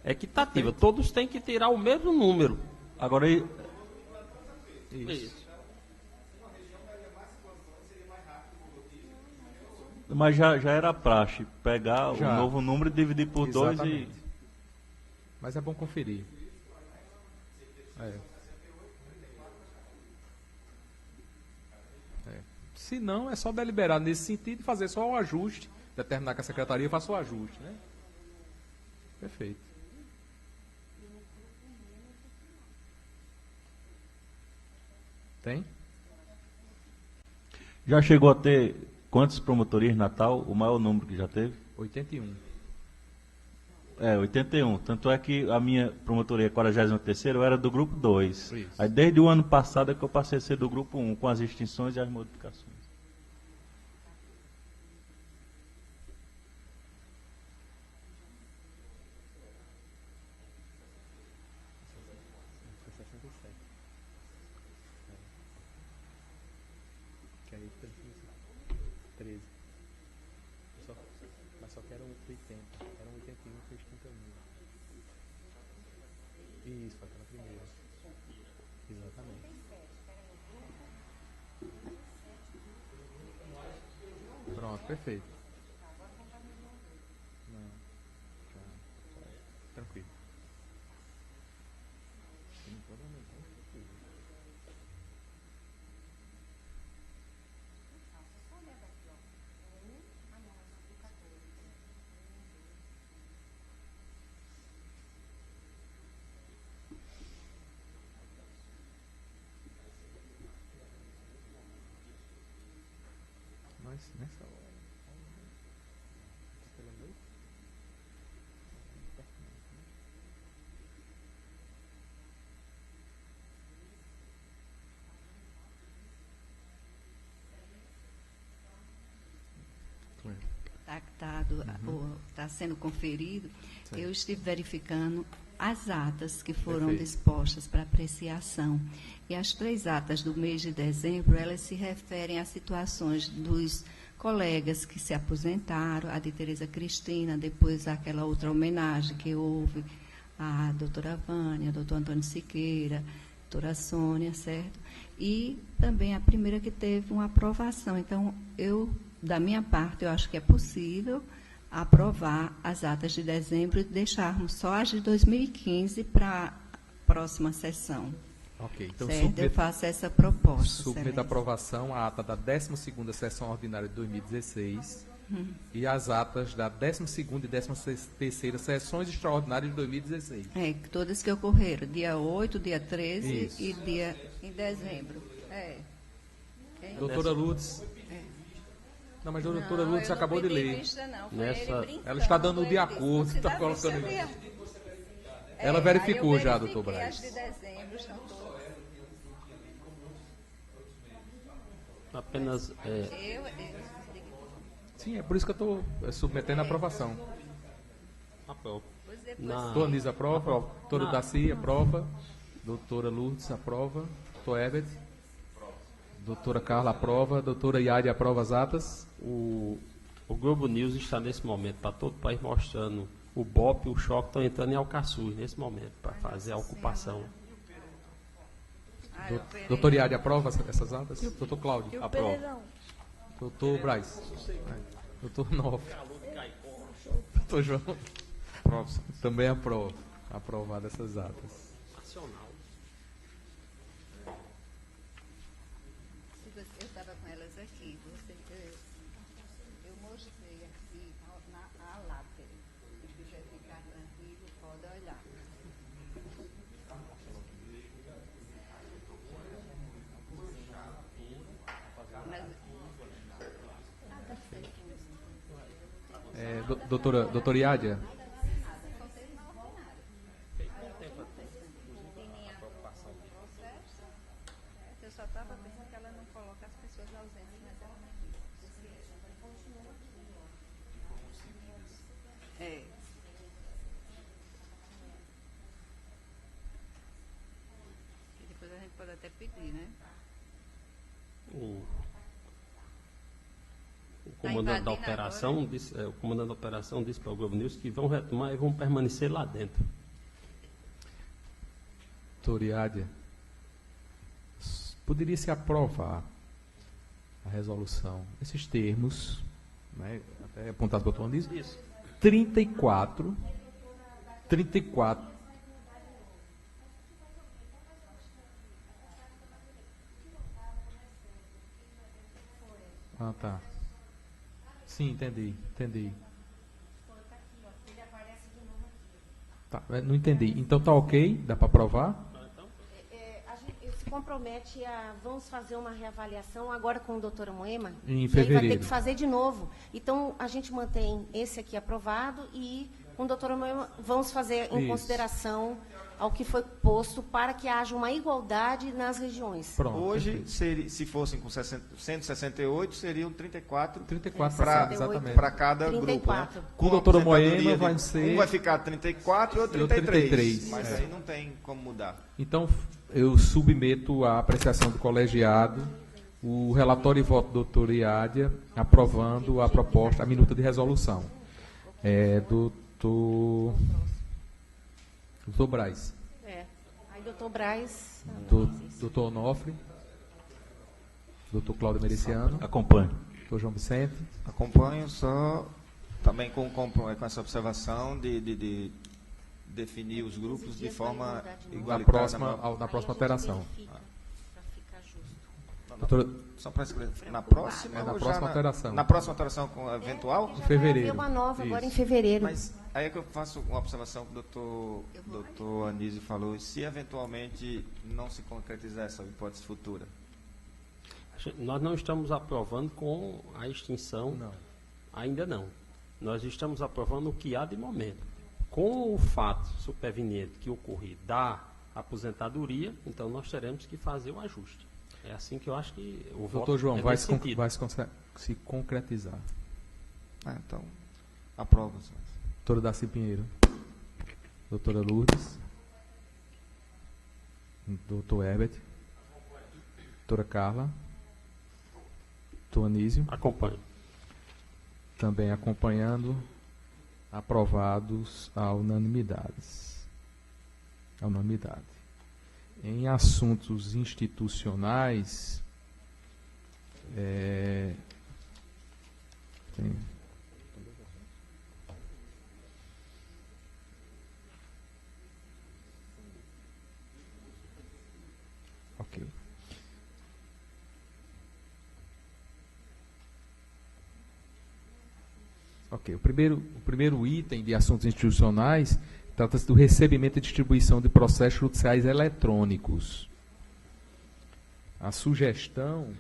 Speaker 5: equitativa. Todos têm que tirar o mesmo número.
Speaker 4: Agora
Speaker 5: isso.
Speaker 4: Mas já era praxe pegar o novo número e dividir por 2 e...
Speaker 12: Mas é bom conferir. Se não, é só deliberar nesse sentido e fazer só o ajuste, determinar que a secretaria faça o ajuste, né? Perfeito. Tem?
Speaker 4: Já chegou a ter quantas promotorias em Natal? O maior número que já teve?
Speaker 12: 81.
Speaker 4: 81. Tanto é que a minha promotoria 43ª eu era do grupo 2.
Speaker 12: Isso.
Speaker 4: Aí desde o ano passado é que eu passei a ser do grupo 1, com as extinções e as modificações.
Speaker 12: Que aí 13. Mas só que eram 80. Eram 81 fez 30 mil. Isso, aquela primeira. Exatamente. Pronto, perfeito. Não. Tranquilo. Mas nessa hora. Você lembrou?
Speaker 7: Está sendo conferido.
Speaker 12: Sim.
Speaker 7: Eu estive verificando as atas que foram
Speaker 12: Perfeito.
Speaker 7: dispostas para apreciação. E as 3 atas do mês de dezembro, elas se referem a situações dos colegas que se aposentaram, a de Tereza Cristina, depois aquela outra homenagem que houve à doutora Vânia, doutor Antônio Siqueira, doutora Sônia, certo? E também a primeira que teve uma aprovação. Então, da minha parte, eu acho que é possível aprovar as atas de dezembro e deixarmos só as de 2015 para a próxima sessão.
Speaker 12: Ok, então
Speaker 7: certo? Eu faço essa proposta.
Speaker 12: Submeto a aprovação a ata da 12ª sessão ordinária de 2016 e as atas da 12ª e 13ª sessões extraordinárias de 2016.
Speaker 7: Todas que ocorreram, dia 8, dia 13
Speaker 12: Isso.
Speaker 7: e dia em dezembro.
Speaker 12: Doutora Lourdes. Não, mas a doutora Lourdes acabou de ler. Ela está dando de acordo, está colocando. Ela verificou já, doutor Braz.
Speaker 7: As de dezembro estão todas.
Speaker 5: Apenas.
Speaker 12: Sim, é por isso que eu estou submetendo a aprovação.
Speaker 5: Aprova.
Speaker 12: Doutora Anísia aprova. Doutora Daci aprova. Doutora Lourdes aprova. Doutor Herbert. Doutora Carla aprova. Doutora Yari aprova as atas.
Speaker 5: O Globo News está nesse momento para todo o país mostrando o BOP e o choque estão entrando em Alcaçuz nesse momento para fazer a ocupação.
Speaker 12: Doutor Yari aprova essas atas? Doutor Cláudio aprova. Doutor Braz. Doutor Nofre. Doutor João. Também aprova. Aprovada essas atas.
Speaker 5: Nacional.
Speaker 7: Eu estava com elas aqui. Eu mostrei aqui a lápide. Se quiser ficar tranquilo, pode olhar.
Speaker 12: Doutora Yádia?
Speaker 7: Eu só estava vendo que ela não coloca as pessoas ausentes, mas ela não E depois a gente pode até pedir, né?
Speaker 5: O comandante da operação disse para o Globo News que vão retomar e vão permanecer lá dentro.
Speaker 12: Doutora Yádia, poderia se aprovar a resolução, esses termos, né, até apontado pelo doutor Anísio, 34. Ah, tá. Sim, entendi. Tá, não entendi. Então tá ok? Dá para aprovar?
Speaker 8: compromete vamos fazer uma reavaliação agora com o doutor Moema.
Speaker 12: Em
Speaker 8: e
Speaker 12: fevereiro.
Speaker 8: aí vai ter que fazer de novo. Então, a gente mantém esse aqui aprovado e com o doutor Moema vamos fazer em consideração ao que foi posto para que haja uma igualdade nas regiões.
Speaker 13: Pronto, hoje, se fossem com 168, seriam 34 para cada 34. Grupo. Né?
Speaker 12: Com o doutor Moema vai ser...
Speaker 13: Um vai ficar 34 e outro 33. Mas aí não tem como mudar.
Speaker 12: Então, eu submeto à apreciação do colegiado o relatório e voto do doutor Iádia aprovando a proposta, a minuta de resolução. Doutor Braz.
Speaker 8: Aí, doutor Braz.
Speaker 12: Doutor Onofre. Doutor Cláudio Mericiano.
Speaker 4: Acompanho.
Speaker 12: Doutor João Vicente.
Speaker 13: Acompanho, só também com essa observação de definir os grupos de forma igualitária.
Speaker 12: Na próxima alteração.
Speaker 13: Só para escrever. Na próxima?
Speaker 12: Na próxima alteração.
Speaker 13: Na próxima alteração com eventual?
Speaker 12: Em fevereiro.
Speaker 8: Vai haver uma nova agora em fevereiro.
Speaker 13: Mas aí é que eu faço uma observação que o doutor Anísio falou. Se eventualmente não se concretizar essa hipótese futura?
Speaker 5: Nós não estamos aprovando com a extinção.
Speaker 12: Não.
Speaker 5: Ainda não. Nós estamos aprovando o que há de momento. Com o fato superveniente que ocorrer da aposentadoria, então nós teremos que fazer o ajuste. É assim que eu acho que o
Speaker 12: doutor João vai se concretizar.
Speaker 13: Então, aprova.
Speaker 12: Doutora Darcy Pinheiro. Doutora Lourdes. Doutor Herbert. Doutora Carla. Doutor Anísio.
Speaker 5: Acompanho.
Speaker 12: Também acompanhando. Aprovados à unanimidade. Em assuntos institucionais, ok. Ok. O primeiro item de assuntos institucionais trata-se do recebimento e distribuição de processos judiciais eletrônicos. A sugestão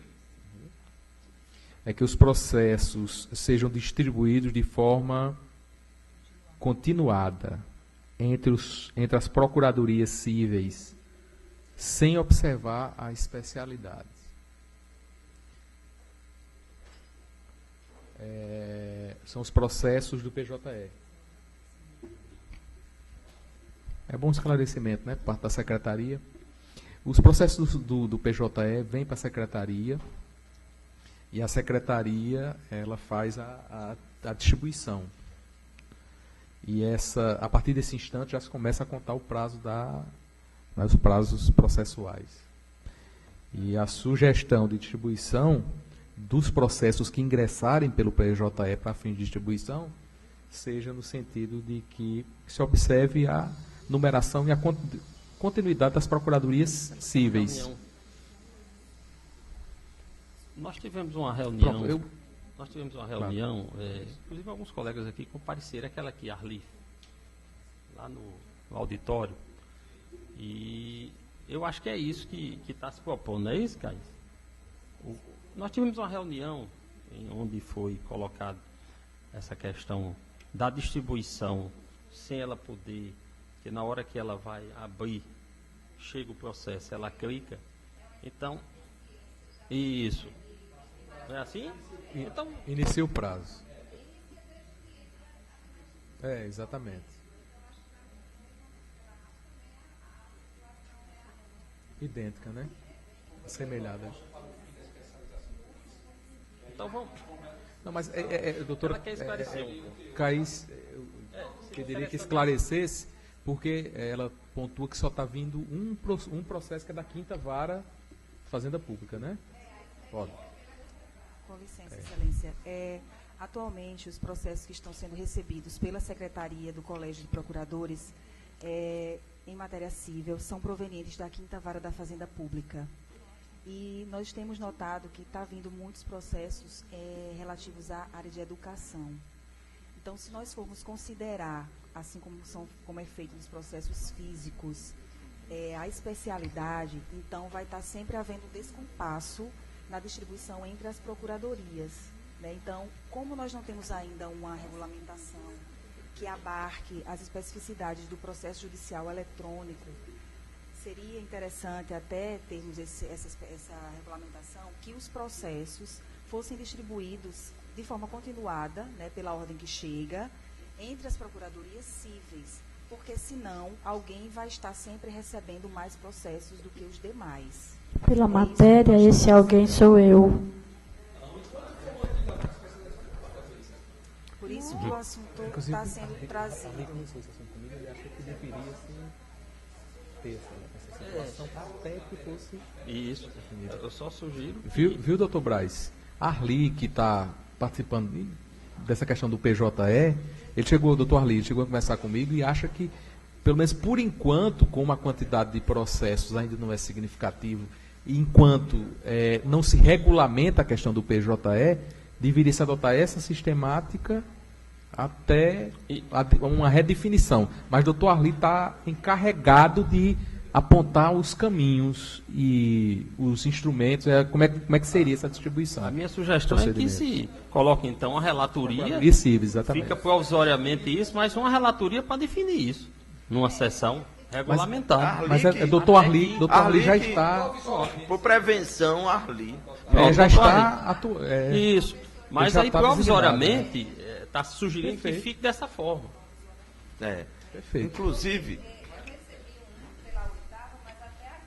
Speaker 12: é que os processos sejam distribuídos de forma continuada entre as procuradorias cíveis, sem observar a especialidade. São os processos do PJE. É bom esclarecimento, né, por parte da secretaria. Os processos do PJE vêm para a secretaria e a secretaria ela faz a distribuição. E a partir desse instante já se começa a contar o prazo os prazos processuais. E a sugestão de distribuição dos processos que ingressarem pelo PJE para fim de distribuição seja no sentido de que se observe a numeração e a continuidade das procuradorias cíveis.
Speaker 5: Nós tivemos uma reunião.
Speaker 12: Claro.
Speaker 5: Inclusive alguns colegas aqui compareceram, aquela aqui, Arli, lá no auditório. E eu acho que é isso que está se propondo, não é isso, Caio? Nós tivemos uma reunião onde foi colocada essa questão da distribuição, sem ela poder, que na hora que ela vai abrir, chega o processo, ela clica. Então, isso. Não é assim? Então,
Speaker 12: inicia o prazo. Exatamente. Idêntica, né? Assemelhada.
Speaker 5: Então vamos.
Speaker 12: Não, mas doutora,
Speaker 5: ela quer esclarecer um pouco.
Speaker 12: Caís, eu pediria que esclarecesse, porque ela pontua que só está vindo um processo que é da 5ª Vara Fazenda Pública, né? Pode.
Speaker 2: Com licença, Excelência. Atualmente, os processos que estão sendo recebidos pela Secretaria do Colégio de Procuradores em matéria civil são provenientes da 5ª Vara da Fazenda Pública. E nós temos notado que está vindo muitos processos relativos à área de educação. Então, se nós formos considerar, assim como é feito nos processos físicos, a especialidade, então vai estar sempre havendo descompasso na distribuição entre as procuradorias, né? Então, como nós não temos ainda uma regulamentação que abarque as especificidades do processo judicial eletrônico, seria interessante até termos essa regulamentação, que os processos fossem distribuídos de forma continuada, né, pela ordem que chega, entre as procuradorias cíveis, porque senão alguém vai estar sempre recebendo mais processos do que os demais.
Speaker 6: Pela matéria, esse alguém sou eu.
Speaker 2: Por isso que o assunto está sendo trazido.
Speaker 12: Ele acha que deveria ter essa situação até que fosse...
Speaker 5: Isso, eu só sugiro...
Speaker 12: Viu, doutor Braz? Arli, que está participando dessa questão do PJE, o doutor Arli chegou a conversar comigo e acha que, pelo menos por enquanto, como a quantidade de processos ainda não é significativo, e enquanto não se regulamenta a questão do PJE, deveria se adotar essa sistemática até uma redefinição. Mas o doutor Arli está encarregado de apontar os caminhos e os instrumentos, como é que seria essa distribuição.
Speaker 5: A minha sugestão é que se coloque, então, a relatoria,
Speaker 12: exatamente.
Speaker 5: Fica provisoriamente isso, mas uma relatoria para definir isso, numa sessão regulamentar.
Speaker 12: Mas doutor Arli já está...
Speaker 3: Por prevenção, Arli.
Speaker 12: Já está...
Speaker 5: Isso, mas aí provisoriamente está sugerindo que fique dessa forma.
Speaker 12: Perfeito.
Speaker 3: Inclusive...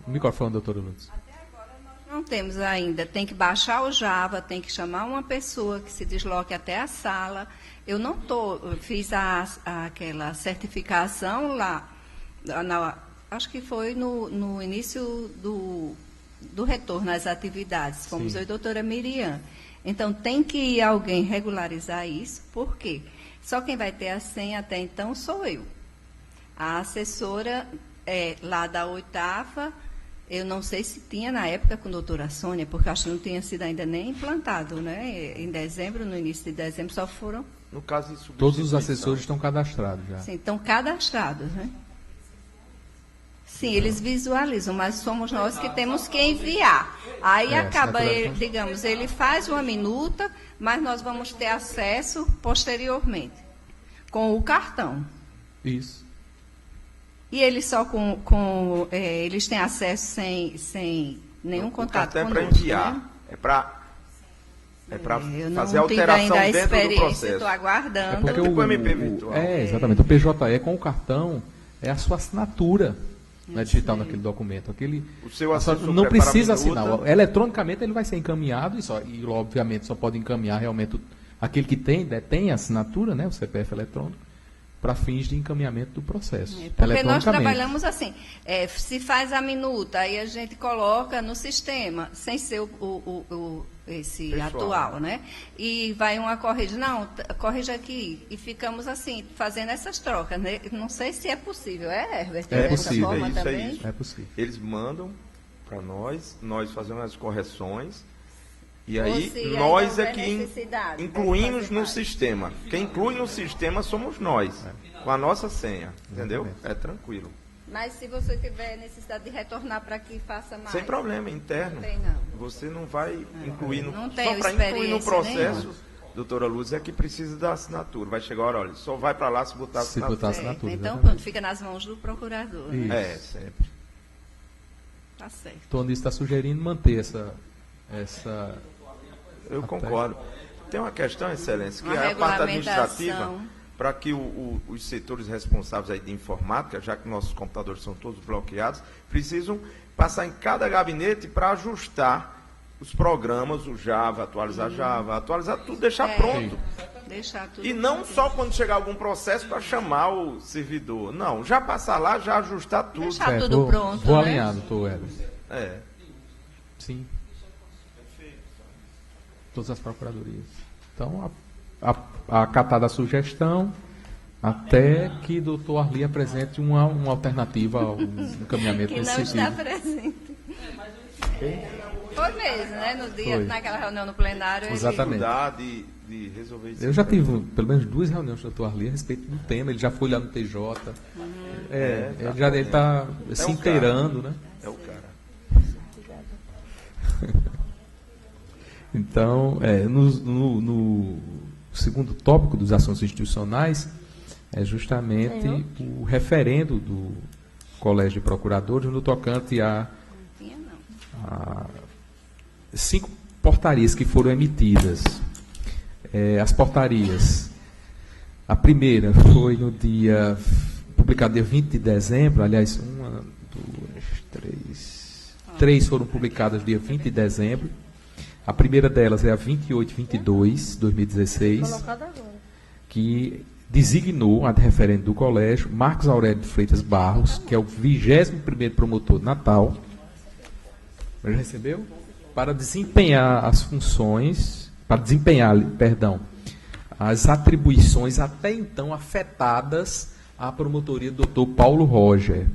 Speaker 12: O microfone, doutora Lutz.
Speaker 7: Até agora nós não temos ainda. Tem que baixar o Java, tem que chamar uma pessoa que se desloque até a sala. Eu não fiz aquela certificação lá, acho que foi no início do retorno às atividades. Fomos eu e a doutora Miriam. Então, tem que ir alguém regularizar isso. Por quê? Só quem vai ter a senha até então sou eu. A assessora lá da 8ª, eu não sei se tinha na época com a doutora Sônia, porque acho que não tinha sido ainda nem implantado, né? Em dezembro, no início de dezembro, só foram...
Speaker 3: No caso de
Speaker 12: todos os assessores estão cadastrados já.
Speaker 7: Sim, estão cadastrados, né? Sim, eles visualizam, mas somos nós que temos que enviar. Aí acaba, digamos, ele faz uma minuta, mas nós vamos ter acesso posteriormente, com o cartão.
Speaker 12: Isso.
Speaker 7: E eles só eles têm acesso sem nenhum contato conosco.
Speaker 3: É para enviar,
Speaker 7: né?
Speaker 3: é para fazer alteração dentro do processo.
Speaker 7: Estou aguardando.
Speaker 12: É porque o MP virtual. Exatamente. O PJE com o cartão é a sua assinatura digital naquele documento.
Speaker 3: O seu assessor
Speaker 12: não precisa assinar. Eletronicamente ele vai ser encaminhado e obviamente só pode encaminhar realmente aquele que detém a assinatura, né, o CPF eletrônico, para fins de encaminhamento do processo.
Speaker 7: Porque nós trabalhamos assim, se faz a minuta, aí a gente coloca no sistema, sem ser esse pessoal, atual, né? E vai uma corrige, corrige aqui, e ficamos assim, fazendo essas trocas, né? Não sei se é possível, Herbert?
Speaker 12: É possível,
Speaker 3: é possível. Eles mandam para nós fazemos as correções, e aí nós é que incluímos no sistema. Quem inclui no sistema somos nós, com a nossa senha, entendeu? É tranquilo.
Speaker 7: Mas se você tiver necessidade de retornar para que faça mais...
Speaker 3: Sem problema, interno.
Speaker 7: Não tem, não.
Speaker 3: Você não vai incluir no...
Speaker 7: Não tem
Speaker 3: só para incluir no processo, doutora Luz, é que precisa da assinatura. Vai chegar a hora, olha, só vai para lá se botar a assinatura.
Speaker 7: Então, pronto, fica nas mãos do procurador. Né?
Speaker 3: Sempre.
Speaker 7: Tá certo.
Speaker 12: Tony está sugerindo manter essa...
Speaker 3: Eu concordo. Tem uma questão, Excelência, que é a parte administrativa, para que os setores responsáveis aí de informática, já que nossos computadores são todos bloqueados, precisam passar em cada gabinete para ajustar os programas, o Java, atualizar tudo, deixar pronto.
Speaker 7: Deixar tudo
Speaker 3: e não
Speaker 7: pronto.
Speaker 3: Só quando chegar algum processo para chamar o servidor. Não, já passar lá, já ajustar tudo.
Speaker 7: Deixar tudo pronto,
Speaker 12: vou alinhar, doutor Herbert. Sim. Todas as procuradorias. Então, acatada a sugestão, até que o doutor Arli apresente uma alternativa ao encaminhamento
Speaker 7: que
Speaker 12: nesse
Speaker 7: não
Speaker 12: sentido.
Speaker 7: está presente. Foi mesmo, né? No dia, naquela reunião no plenário.
Speaker 12: Exatamente.
Speaker 3: De resolver isso.
Speaker 12: Eu já tive pelo menos 2 reuniões com o doutor Arli a respeito do tema. Ele já foi lá no TJ. Ele está se inteirando, né?
Speaker 3: É o cara.
Speaker 12: Então, no segundo tópico dos assuntos institucionais, é justamente o referendo do Colégio de Procuradores no tocante a 5 portarias que foram emitidas. As portarias, a primeira foi no publicado dia 20 de dezembro, aliás, 3 foram publicadas dia 20 de dezembro. A primeira delas é a 2822, 2016, que designou a referendo do colégio Marcos Aurélio de Freitas Barros, que é o 21º promotor de Natal. Já recebeu? Para desempenhar as funções, as atribuições até então afetadas à promotoria do Dr. Paulo Roger,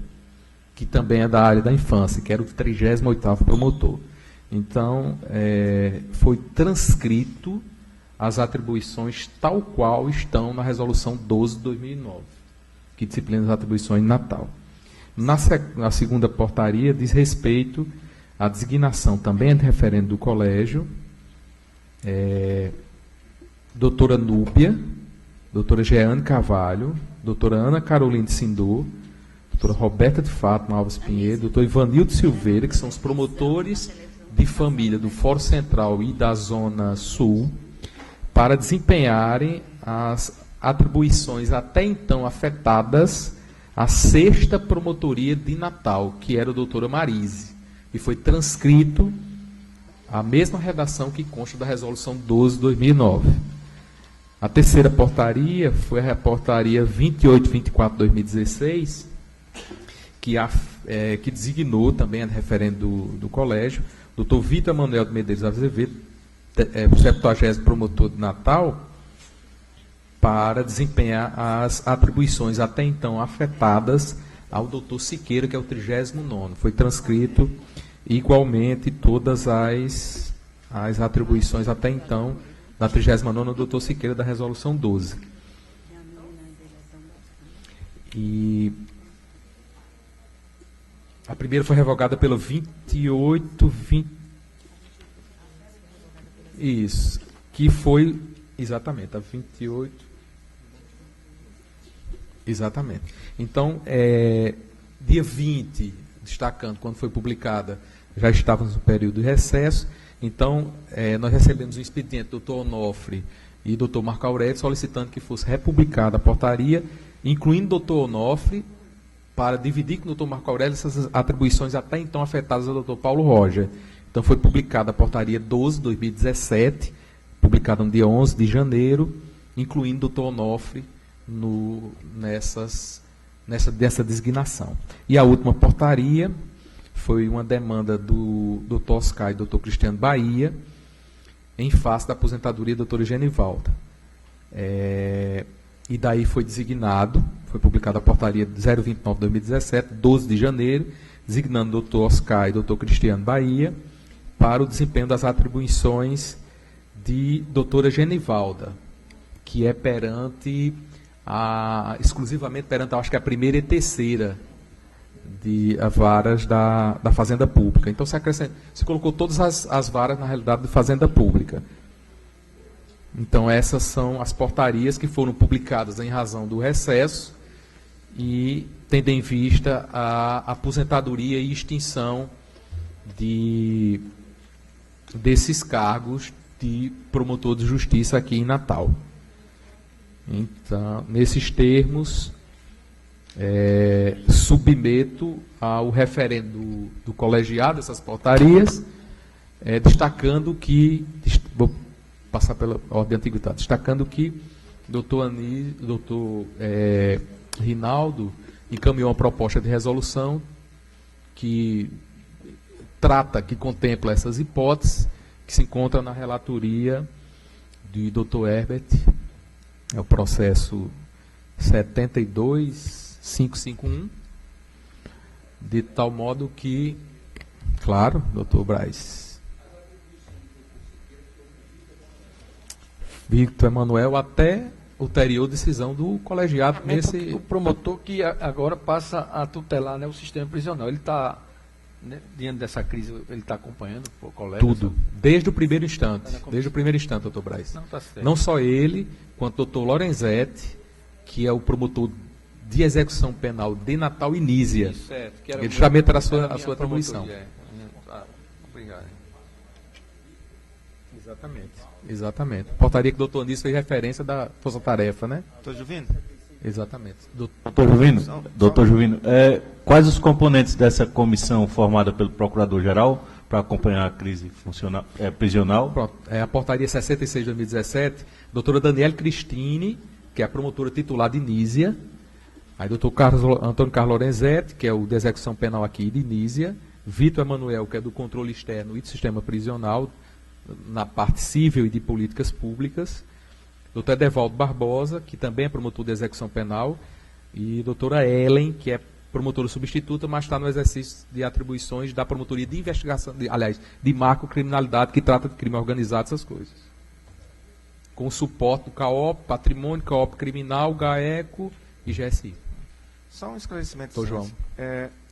Speaker 12: que também é da área da infância, que era o 38º promotor. Então, foi transcrito as atribuições tal qual estão na Resolução 12 de 2009, que disciplina as atribuições de Natal. Na segunda portaria, diz respeito à designação também de referendo do colégio, doutora Núbia, doutora Jeane Carvalho, doutora Ana Carolina de Sindor, doutora Roberta de Fátima Alves Pinheiro, doutor Ivanildo Silveira, que são os promotores de família do Fórum Central e da Zona Sul, para desempenharem as atribuições até então afetadas à 6ª Promotoria de Natal, que era a doutora Marise, e foi transcrito a mesma redação que consta da Resolução 12 de 2009. A terceira portaria foi a portaria 2824 de 2016, que designou também a referendo do colégio, Dr. Vitor Manuel de Medeiros Azevedo, o 70º promotor de Natal, para desempenhar as atribuições até então afetadas ao Dr. Siqueira, que é o 39º. Foi transcrito igualmente todas as atribuições até então da 39ª do Dr. Siqueira da Resolução 12. E a primeira foi revogada pela 2820. Isso, que foi exatamente a 28. Exatamente. Então, dia 20, destacando, quando foi publicada, já estávamos no período de recesso. Então, nós recebemos um expediente do Dr. Onofre e do Dr. Marco Aurélio solicitando que fosse republicada a portaria, incluindo o Dr. Onofre, para dividir com o Dr. Marco Aurélio essas atribuições até então afetadas ao Dr. Paulo Roger. Então, foi publicada a portaria 12 de 2017, publicada no dia 11 de janeiro, incluindo o Dr. Onofre nessa designação. E a última portaria foi uma demanda do Dr. Oscar e do Dr. Cristiano Bahia, em face da aposentadoria da doutora Genivalda. E daí foi designado, foi publicada a portaria 029 de 2017, 12 de janeiro, designando o Dr. Oscar e o Dr. Cristiano Bahia para o desempenho das atribuições de doutora Genivalda, que é exclusivamente perante, acho que a primeira e terceira de varas da Fazenda Pública. Então, se colocou todas as varas, na realidade, de Fazenda Pública. Então, essas são as portarias que foram publicadas em razão do recesso e tendo em vista a aposentadoria e extinção desses cargos de promotor de justiça aqui em Natal. Então, nesses termos, submeto ao referendo do colegiado essas portarias, destacando que, vou passar pela ordem antiguidade, destacando que doutor Rinaldo encaminhou uma proposta de resolução que contempla essas hipóteses, que se encontra na relatoria de Dr. Herbert, é o processo 72551, de tal modo que, claro, doutor Braz, Victor Emanuel até ulterior decisão do colegiado nesse...
Speaker 10: O promotor que agora passa a tutelar, né, o sistema prisional, ele está, né, diante dessa crise, ele está acompanhando o colega?
Speaker 12: Tudo, desde o primeiro instante. Desde o primeiro instante, doutor Braz.
Speaker 10: Não, tá certo.
Speaker 12: Não só ele, quanto o doutor Lorenzetti, que é o promotor de execução penal de Natal e Nísia.
Speaker 10: Isso, certo. Que era
Speaker 12: ele justamente era a sua atribuição.
Speaker 10: Obrigado.
Speaker 12: Exatamente. Portaria que o doutor Anísio fez referência da força-tarefa, né?
Speaker 13: Doutor Juvino?
Speaker 12: Exatamente.
Speaker 4: Doutor Juvino, quais os componentes dessa comissão formada pelo Procurador-Geral para acompanhar a crise prisional?
Speaker 12: Pronto. É a portaria 66 de 2017, doutora Daniele Cristine, que é a promotora titular de Nísia, aí doutor Antônio Carlos Lorenzetti, que é o de execução penal aqui de Nísia, Vitor Emanuel, que é do controle externo e do sistema prisional, na parte civil e de políticas públicas, doutor Edevaldo Barbosa, que também é promotor de execução penal, e doutora Ellen, que é promotora substituta, mas está no exercício de atribuições da promotoria de investigação, de macrocriminalidade, que trata de crime organizado, essas coisas. Com o suporte do CAOP, Patrimônio, CAOP Criminal, GAECO e GSI.
Speaker 13: Só um esclarecimento.
Speaker 12: Doutor João.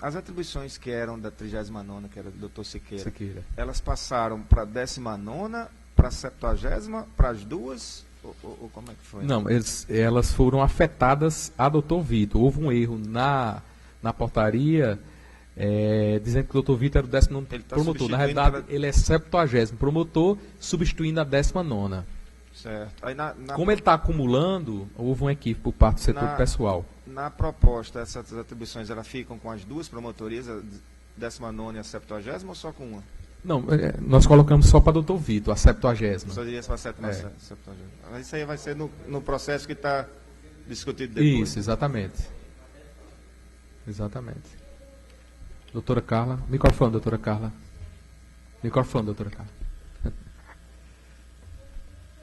Speaker 13: As atribuições que eram da 39ª, que era do doutor Siqueira, elas passaram para a 19ª, para a 70ª, para as duas? Ou como é que foi?
Speaker 12: Não, elas foram afetadas a doutor Vitor. Houve um erro na portaria, dizendo que o doutor Vitor era o 19º promotor. Na realidade, ele é 70º promotor, substituindo a 19ª.
Speaker 13: Certo. Aí
Speaker 12: como ele está acumulando, houve um equívoco por parte do setor pessoal.
Speaker 13: Na proposta, essas atribuições elas ficam com as duas promotorias, a 19ª e a 70ª, ou só com uma?
Speaker 12: Não, nós colocamos só para doutor Vitor, a 70ª.
Speaker 13: Só diria para a 70ª. Mas isso aí vai ser no processo que está discutido depois.
Speaker 12: Isso, exatamente. Doutora Carla. Microfone, doutora Carla.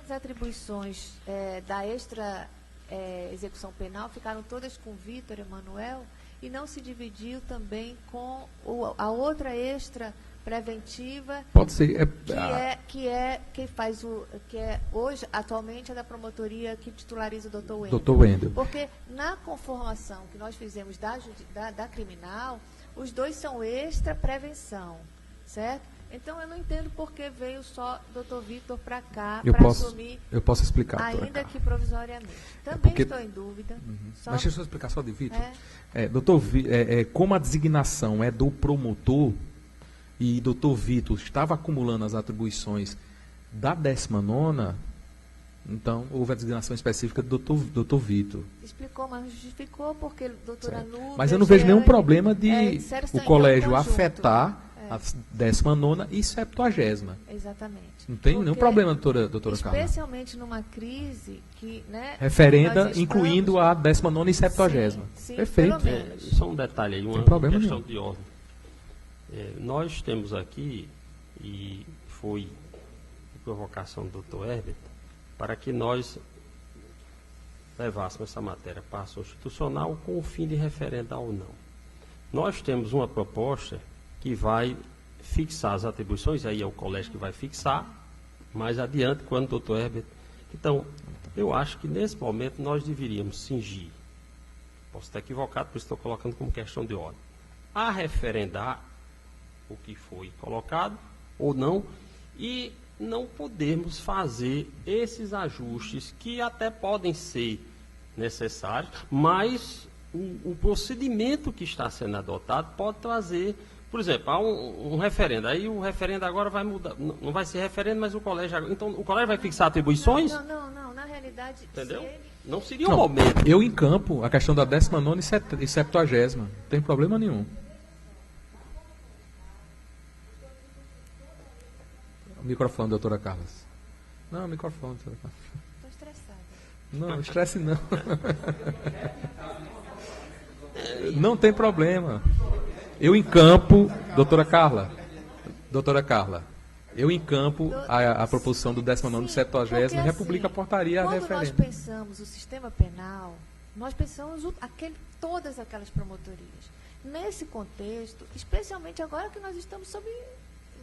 Speaker 9: As atribuições da extra execução penal ficaram todas com Vitor Emanuel e não se dividiu também com a outra extra preventiva.
Speaker 12: Pode ser.
Speaker 9: Que é hoje, atualmente, é da promotoria que titulariza o doutor Wendel.
Speaker 12: Doutor Wendel.
Speaker 9: Porque na conformação que nós fizemos da criminal, os dois são extra prevenção, certo? Então, eu não entendo por que veio só o doutor Vitor para cá para assumir.
Speaker 12: Eu posso explicar,
Speaker 9: ainda que provisoriamente. Também estou em dúvida.
Speaker 12: Mas deixa eu explicar só de Vitor. Doutor, como a designação é do promotor, e doutor Vitor estava acumulando as atribuições da 19ª, então houve a designação específica do doutor Vitor.
Speaker 9: Explicou, mas não justificou porque a doutora Nubia...
Speaker 12: Mas eu não vejo nenhum problema de o colégio afetar a 19ª e 70ª.
Speaker 9: Exatamente.
Speaker 12: Não tem nenhum problema, doutora Carla.
Speaker 9: Especialmente numa crise que...
Speaker 12: referenda, incluindo a 19ª e 70ª.
Speaker 9: Sim,
Speaker 12: perfeito.
Speaker 5: Só um detalhe aí, uma questão de ordem. Nós temos aqui, e foi provocação do doutor Herbert, para que nós levássemos essa matéria para a ação institucional com o fim de referendar ou não. Nós temos uma proposta que vai fixar as atribuições, aí é o colégio que vai fixar, mais adiante, quando o doutor Herbert... Então, eu acho que nesse momento nós deveríamos cingir, posso estar equivocado, por isso estou colocando como questão de ordem, a referendar o que foi colocado ou não, e não podemos fazer esses ajustes que até podem ser necessários, mas o procedimento que está sendo adotado pode trazer, por exemplo, há um referendo, aí o referendo agora vai mudar, não vai ser referendo, mas o colégio, então o colégio vai fixar atribuições?
Speaker 9: Não, na realidade...
Speaker 5: Entendeu? Não seria o momento.
Speaker 12: Eu encampo a questão da 19ª e 70ª, não tem problema nenhum. Microfone, doutora Carlos. Não, microfone, doutora Carlos.
Speaker 9: Estou estressada.
Speaker 12: Não, estresse não. Não tem problema. Eu encampo, doutora Carla, eu encampo a proposição do 19º e 70ª e republica a portaria a referendo.
Speaker 9: Quando nós pensamos o sistema penal, nós pensamos todas aquelas promotorias. Nesse contexto, especialmente agora que nós estamos sob,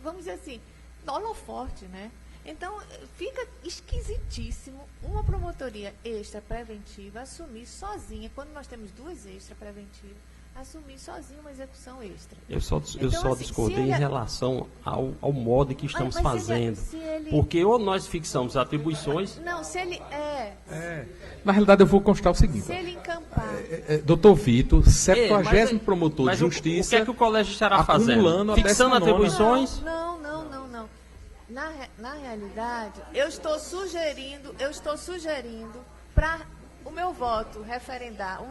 Speaker 9: vamos dizer assim, holoforte, né? Então, fica esquisitíssimo uma promotoria extra preventiva assumir sozinha, quando nós temos 2 extra preventivas, assumir sozinho uma execução extra.
Speaker 5: Eu só
Speaker 9: Assim,
Speaker 5: discordei em relação ao modo que estamos
Speaker 9: Mas
Speaker 5: fazendo.
Speaker 9: se ele...
Speaker 5: Porque ou nós fixamos atribuições...
Speaker 9: Não, se ele...
Speaker 12: Na realidade, eu vou constar o seguinte.
Speaker 9: Se ele encampar...
Speaker 12: Doutor Vitor, 70º promotor
Speaker 5: mas
Speaker 12: de justiça...
Speaker 5: O que é que o colégio estará fazendo?
Speaker 12: Acumulando a
Speaker 5: Fixando
Speaker 12: 19ª.
Speaker 5: atribuições?
Speaker 9: Não. Na realidade, eu estou sugerindo para o meu voto referendar,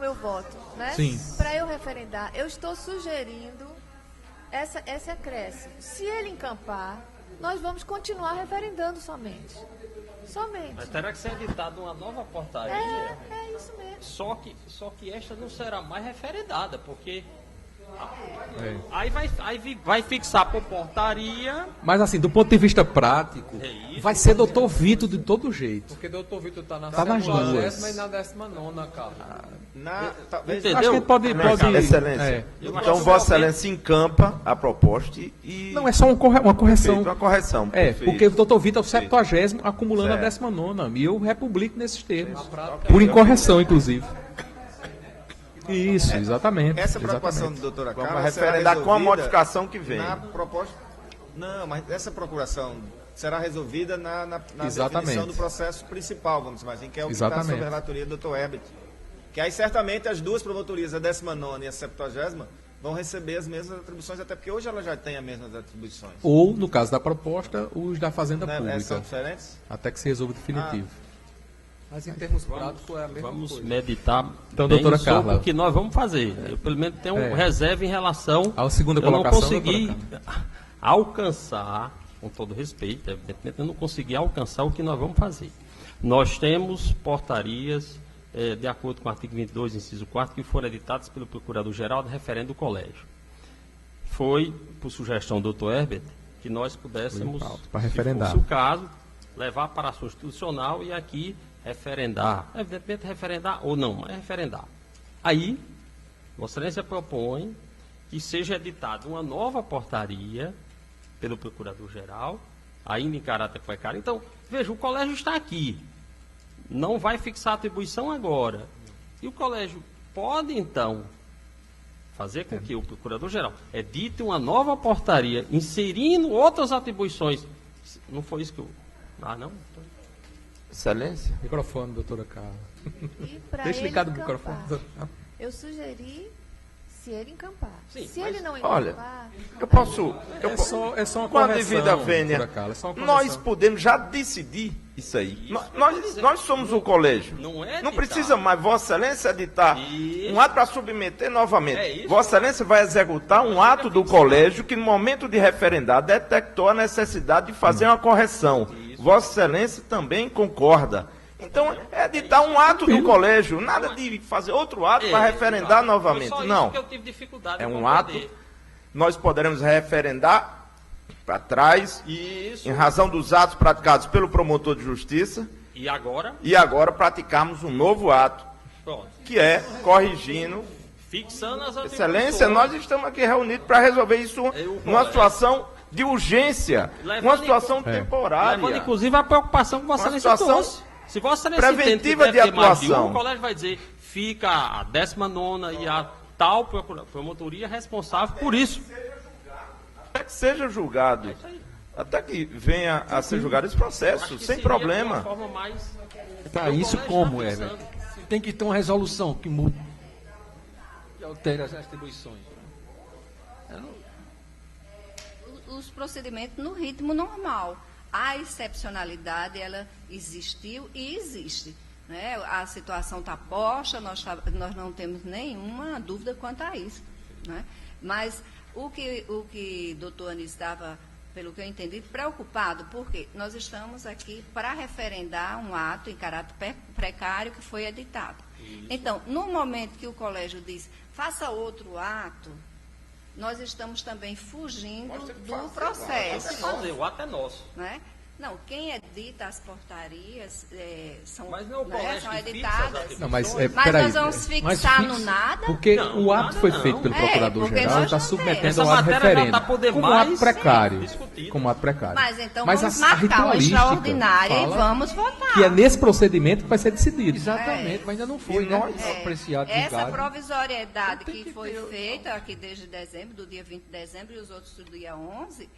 Speaker 9: né?
Speaker 12: Sim.
Speaker 9: Para eu referendar, eu estou sugerindo esse acréscimo. Se ele encampar, nós vamos continuar referendando somente.
Speaker 5: Mas terá que ser editada uma nova portaria.
Speaker 9: É isso mesmo.
Speaker 5: Só que esta não será mais referendada, porque aí vai fixar por portaria.
Speaker 12: Mas assim, do ponto de vista prático, vai ser doutor Vitor de todo jeito.
Speaker 11: Porque doutor Vitor está na
Speaker 12: Tá nas duas.
Speaker 11: 10ª e na 19ª, cara.
Speaker 3: Entendeu?
Speaker 12: Acho que pode
Speaker 3: Excelência. Então, Vossa Excelência encampa a proposta e...
Speaker 12: Não, é só uma correção.
Speaker 3: Uma correção.
Speaker 12: Porque o doutor Vitor é o 70º acumulando a 19ª. E eu republico nesses termos. Por incorreção, inclusive. Isso, exatamente.
Speaker 13: Essa preocupação do doutora
Speaker 3: Vamos
Speaker 13: Carla
Speaker 3: referendar com a modificação que vem.
Speaker 13: Na proposta... Não, mas essa procuração será resolvida na
Speaker 12: Exatamente.
Speaker 13: definição do processo principal, vamos dizer assim, que é o que está
Speaker 12: Exatamente.
Speaker 13: sob a relatoria do Dr. Herbert. Que aí certamente as 2 promotorias, a 19ª e a 70ª, vão receber as mesmas atribuições, até porque hoje elas já têm as mesmas atribuições.
Speaker 12: Ou, no caso da proposta, os da Fazenda Pública.
Speaker 13: São diferentes?
Speaker 12: Até que se resolva definitivo.
Speaker 11: Mas em termos práticos é a mesma
Speaker 5: Vamos
Speaker 11: coisa.
Speaker 5: meditar
Speaker 12: Então,
Speaker 5: bem
Speaker 12: doutora
Speaker 5: sobre
Speaker 12: Carla.
Speaker 5: o que nós vamos fazer. Eu, pelo menos, tenho reserva em relação...
Speaker 12: A segunda
Speaker 5: eu não
Speaker 12: colocação,
Speaker 5: consegui
Speaker 12: doutora
Speaker 5: alcançar, com todo respeito, evidentemente, eu não consegui alcançar o que nós vamos fazer. Nós temos portarias, de acordo com o artigo 22, inciso 4, que foram editadas pelo Procurador-Geral de referendo do Colégio. Foi, por sugestão do Dr. Herbert, que nós pudéssemos,
Speaker 12: para referendar.
Speaker 5: se fosse o caso, levar para a ação institucional e aqui referendar. Evidentemente, referendar ou não, mas referendar. Aí, Vossa Excelência propõe que seja editada uma nova portaria pelo Procurador-Geral, ainda em caráter precário. Então, veja, o colégio está aqui. Não vai fixar a atribuição agora. E o colégio pode, então, fazer com que o Procurador-Geral edite uma nova portaria, inserindo outras atribuições. Não foi isso que eu... não?
Speaker 3: Excelência.
Speaker 12: Microfone, doutora Carla.
Speaker 9: E para
Speaker 12: Deixa
Speaker 9: ele
Speaker 12: ligado o
Speaker 9: encampar,
Speaker 12: microfone.
Speaker 9: eu sugeri se ele encampar.
Speaker 5: Sim,
Speaker 9: se ele não
Speaker 3: olha,
Speaker 9: encampar...
Speaker 3: eu posso...
Speaker 12: É só uma
Speaker 3: com a
Speaker 12: correção,
Speaker 3: devida vênia,
Speaker 12: doutora Carla, é só uma
Speaker 3: nós
Speaker 12: correção.
Speaker 3: podemos já decidir isso aí. Nós somos o colégio. Não precisa mais Vossa Excelência editar um ato para submeter novamente. Vossa Excelência vai executar um ato do colégio que, no momento de referendar, detectou a necessidade de fazer uma correção. Vossa Excelência também concorda. Então, é editar um ato do colégio, nada de fazer outro ato para referendar novamente. Não. É um ato, nós poderemos referendar para trás, em razão dos atos praticados pelo promotor de justiça,
Speaker 5: e
Speaker 3: agora praticarmos um novo ato, que é corrigindo.
Speaker 5: Fixando as atribuições.
Speaker 3: Excelência, nós estamos aqui reunidos para resolver isso numa situação de urgência, uma situação temporária.
Speaker 5: Levando, inclusive, a preocupação que Vossa Excelência trouxe. Se Vossa Excelência
Speaker 3: preventiva de atuação.
Speaker 5: O colégio vai dizer, fica a 19ª e a tal promotoria responsável por isso.
Speaker 3: Até que seja julgado. Até que venha a ser julgado esse processo, sem problema.
Speaker 10: Tá, isso como, Herbert? Tem que ter uma resolução que mude, que altere as atribuições.
Speaker 7: Os procedimentos no ritmo normal. A excepcionalidade, ela existiu e existe. Né? A situação está posta, nós não temos nenhuma dúvida quanto a isso. Né? Mas o que o doutor Anísio estava, pelo que eu entendi, preocupado, porque nós estamos aqui para referendar um ato em caráter precário que foi editado. Então, no momento que o colégio diz, faça outro ato, nós estamos também fugindo do processo.
Speaker 5: O ato é nosso.
Speaker 7: Né? Não, quem edita as portarias são,
Speaker 5: mas não é o colégio
Speaker 7: são
Speaker 5: que fixa
Speaker 7: editadas.
Speaker 12: Não, mas
Speaker 7: nós vamos fixar no nada?
Speaker 12: Porque
Speaker 5: não,
Speaker 12: o ato foi feito pelo Procurador-Geral e está submetendo ao ato referendo. Como ato precário. Como ato precário.
Speaker 7: Mas então
Speaker 12: mas
Speaker 7: vamos
Speaker 12: a
Speaker 7: marcar uma
Speaker 12: ritualística
Speaker 7: extraordinária e vamos votar.
Speaker 12: Que é nesse procedimento que vai ser decidido.
Speaker 10: Exatamente, mas ainda não foi, né? Apreciado.
Speaker 7: Essa provisoriedade que foi feita aqui desde dezembro, do dia 20 de dezembro, e os outros do dia 11,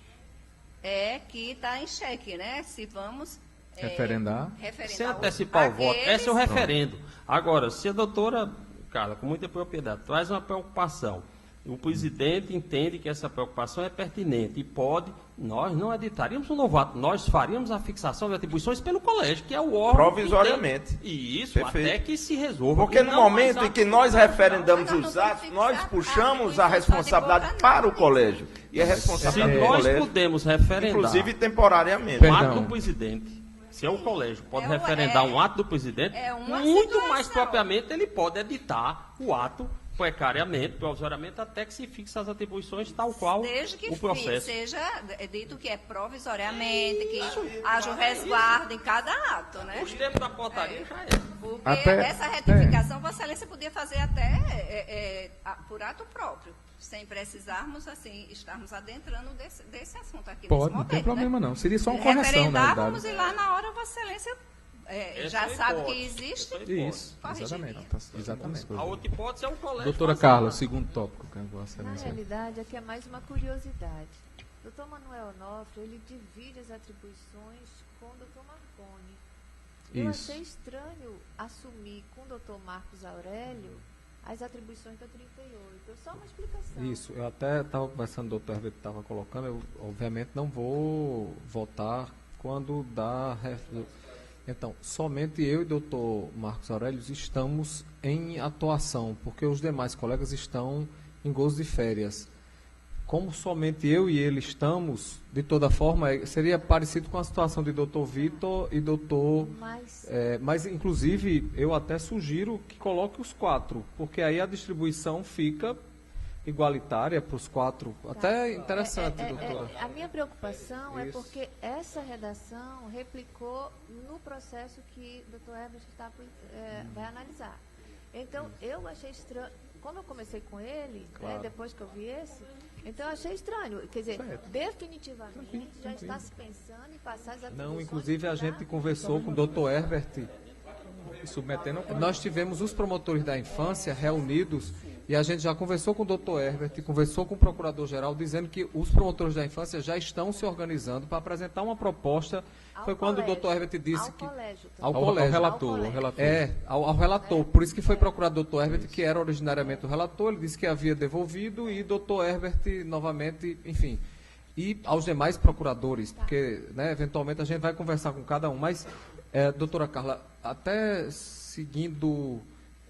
Speaker 7: que está em xeque, né? Se vamos
Speaker 12: referendar.
Speaker 5: Sem antecipar o voto. Esse é o referendo. Agora, se a doutora Carla, com muita propriedade, traz uma preocupação, o presidente entende que essa preocupação é pertinente e pode, nós não editaríamos um novo ato, nós faríamos a fixação de atribuições pelo colégio, que é o órgão.
Speaker 3: Provisoriamente.
Speaker 5: E isso,
Speaker 3: Perfeito.
Speaker 5: até que se resolva.
Speaker 3: Porque no momento em que nós referendamos os atos, nós puxamos a responsabilidade para o colégio. E a responsabilidade do colégio,
Speaker 5: nós podemos referendar,
Speaker 3: inclusive temporariamente,
Speaker 5: um ato do presidente. Se é o colégio pode referendar um ato do presidente, muito mais propriamente ele pode editar o ato precariamente, provisoriamente, até que se fixe as atribuições tal qual
Speaker 7: desde que
Speaker 5: o processo.
Speaker 7: Seja dito que é provisoriamente, que haja o resguardo em cada ato, né?
Speaker 5: Os termos da portaria já é.
Speaker 7: Porque essa retificação, Vossa Excelência podia fazer até por ato próprio, sem precisarmos, assim, estarmos adentrando desse assunto aqui nesse momento.
Speaker 12: Não tem problema, né? Não. Seria só uma correção,
Speaker 7: referendávamos e lá na hora Vossa Excelência já sabe que existe.
Speaker 12: Isso, exatamente.
Speaker 5: A outra hipótese é o colégio.
Speaker 12: Doutora Carla, o segundo tópico que Vossa
Speaker 9: Na
Speaker 12: Excelência.
Speaker 9: realidade, aqui é mais uma curiosidade. O Dr. Manuel Onofre, ele divide as atribuições com o Dr. Marconi. Eu achei estranho assumir com o Dr. Marcos Aurélio as atribuições da 38. Só uma explicação.
Speaker 11: Isso, eu até estava conversando, o doutor Herbert estava colocando, eu obviamente não vou votar quando dá... Então, somente eu e o doutor Marcos Aurélio estamos em atuação, porque os demais colegas estão em gozo de férias. Como somente eu e ele estamos, de toda forma, seria parecido com a situação de doutor Vitor e doutor... Mas, inclusive, eu até sugiro que coloque os 4, porque aí a distribuição fica igualitária para os 4. Até interessante, doutora.
Speaker 9: A minha preocupação é porque essa redação replicou no processo que o Dr. Herbert vai analisar. Então, eu achei estranho. Como eu comecei com ele, depois que eu vi esse, então eu achei estranho. Quer dizer, definitivamente já está se pensando em passar as atribuições.
Speaker 11: Não, inclusive a gente conversou com o Dr. Herbert, submetendo. Nós tivemos os promotores da infância reunidos e a gente já conversou com o Dr. Herbert, conversou com o Procurador-Geral, dizendo que os promotores da infância já estão se organizando para apresentar uma proposta. Foi quando o Dr. Herbert disse que... Ao relator. Ao relator. Por isso que foi procurado o Dr. Herbert, que era originariamente o relator, ele disse que havia devolvido, e Dr. Herbert, novamente, enfim. E aos demais procuradores, porque, né, eventualmente, a gente vai conversar com cada um. Mas, doutora Carla, até seguindo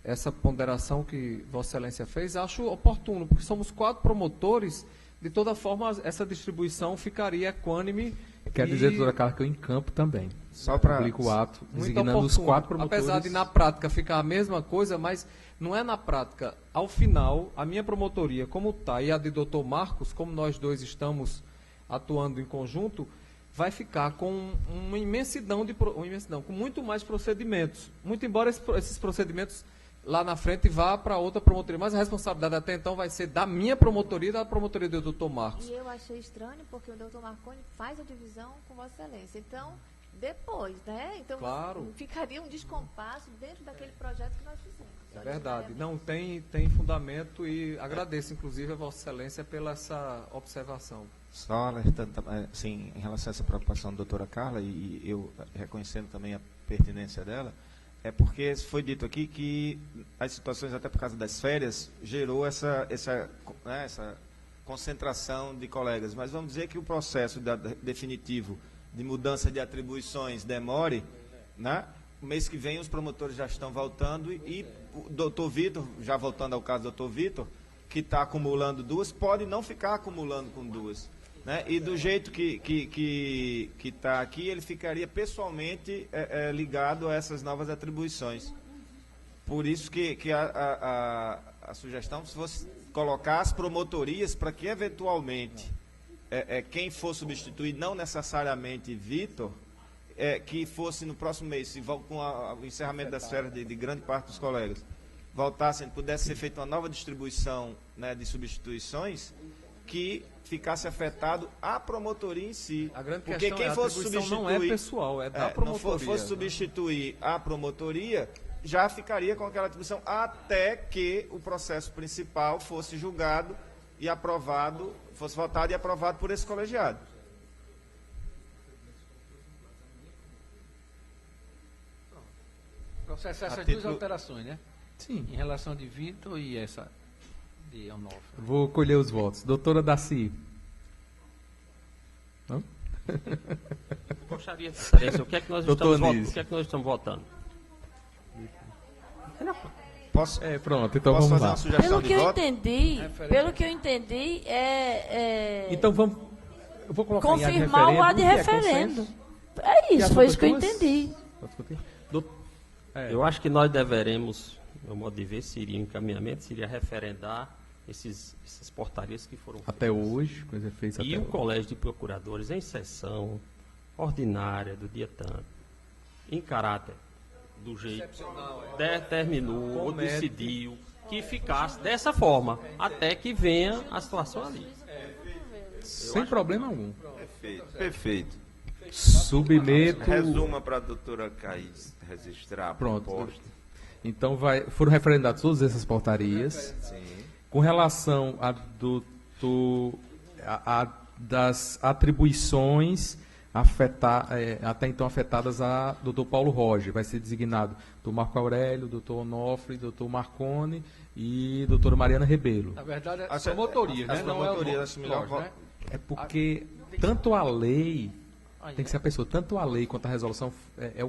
Speaker 11: essa ponderação que Vossa Excelência fez, acho oportuno, porque somos 4 promotores, de toda forma, essa distribuição ficaria equânime.
Speaker 12: Quer dizer, doutora Carla, que eu encampo também.
Speaker 13: Só para
Speaker 12: publico o ato, designando os 4 promotores.
Speaker 11: Apesar de, na prática, ficar a mesma coisa, mas não é na prática. Ao final, a minha promotoria, como está, e a de doutor Marcos, como nós dois estamos atuando em conjunto, vai ficar com uma imensidão, com muito mais procedimentos. Muito embora esses procedimentos lá na frente vá para outra promotoria, mas a responsabilidade até então vai ser da minha promotoria e da promotoria do Dr. Marcos.
Speaker 9: E eu achei estranho porque o Dr. Marconi faz a divisão com Vossa Excelência. Então, depois, né? Então, ficaria um descompasso dentro daquele projeto que nós fizemos.
Speaker 11: É verdade. Não, tem fundamento e agradeço, inclusive, a Vossa Excelência pela essa observação.
Speaker 13: Só alertando, assim, em relação a essa preocupação da doutora Carla, e eu reconhecendo também a pertinência dela, é porque foi dito aqui que as situações, até por causa das férias, gerou essa concentração de colegas. Mas vamos dizer que o processo definitivo de mudança de atribuições demore, né? O mês que vem os promotores já estão voltando e o doutor Vitor, já voltando ao caso do doutor Vitor, que está acumulando 2, pode não ficar acumulando com 2. Né? E do jeito que está aqui, ele ficaria pessoalmente ligado a essas novas atribuições. Por isso que a sugestão, se fosse colocar as promotorias para que, eventualmente, quem for substituir, não necessariamente Vitor, que fosse no próximo mês, com o encerramento das férias de grande parte dos colegas, voltassem, pudesse ser feita uma nova distribuição, né, de substituições, que ficasse afetado a promotoria em si.
Speaker 10: A grande
Speaker 13: porque
Speaker 10: questão
Speaker 13: quem
Speaker 10: a
Speaker 13: fosse
Speaker 10: atribuição
Speaker 13: substituir,
Speaker 10: não é pessoal, é da promotoria.
Speaker 13: fosse substituir a promotoria, já ficaria com aquela atribuição até que o processo principal fosse julgado e aprovado, fosse votado e aprovado por esse colegiado.
Speaker 10: O processo é essas duas alterações, né?
Speaker 12: Sim.
Speaker 10: Em relação de Vitor e essa de Onofre.
Speaker 12: Vou colher os votos. Doutora Daci. Não?
Speaker 5: Gostaria de saber o que é que nós estamos votando.
Speaker 13: Posso?
Speaker 12: Pronto, então vamos lá.
Speaker 6: Pelo que eu entendi,
Speaker 12: então vamos. Eu vou colocar
Speaker 6: confirmar o ad referendo. É isso, foi isso que eu entendi.
Speaker 5: Eu acho que nós deveremos, meu modo de ver, seria encaminhamento, seria referendar essas portarias que foram
Speaker 12: até hoje, coisa feita
Speaker 5: e
Speaker 12: até
Speaker 5: o
Speaker 12: hoje.
Speaker 5: Colégio de Procuradores em sessão ordinária do dia tanto, em caráter do jeito determinou ou decidiu que ficasse dessa forma até que venha a situação ali.
Speaker 12: Sem problema algum.
Speaker 3: Perfeito.
Speaker 12: Submeto.
Speaker 3: Resuma para a doutora Caís registrar a proposta.
Speaker 12: Então foram referendadas todas essas portarias.
Speaker 3: Sim.
Speaker 12: Com relação das atribuições até então afetadas a doutor Paulo Roger, vai ser designado doutor Marco Aurélio, doutor Onofre, doutor Marcone e doutora Mariana Rebelo.
Speaker 10: Na verdade, é promotoria, né? Não é o
Speaker 13: melhor.
Speaker 12: É porque tanto a lei, tem que ser a pessoa, tanto a lei quanto a resolução é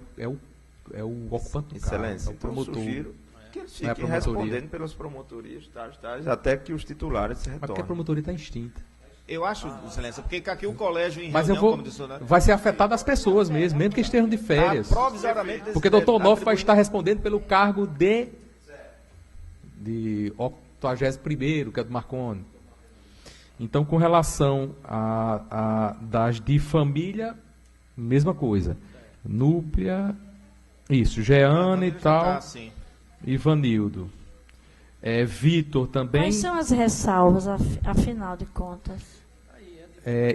Speaker 12: o ocupante do cargo,
Speaker 3: Excelência,
Speaker 12: é o promotor.
Speaker 3: Então sugiro que eles fiquem respondendo pelas promotorias, até que os titulares se retornem.
Speaker 12: Mas porque a promotoria está extinta.
Speaker 13: Eu acho, Excelência, porque aqui o colégio em
Speaker 12: Mas
Speaker 13: reunião, como disse, né?
Speaker 12: vai ser afetado as pessoas mesmo que estejam de férias.
Speaker 13: Provisoriamente
Speaker 12: Porque doutor Onofre vai estar respondendo pelo cargo de 81º, que é do Marconi. Então, com relação das de família, mesma coisa. Núplia, isso, Jeana e tal, Ivanildo. Vitor também.
Speaker 6: Quais são as ressalvas, afinal de contas?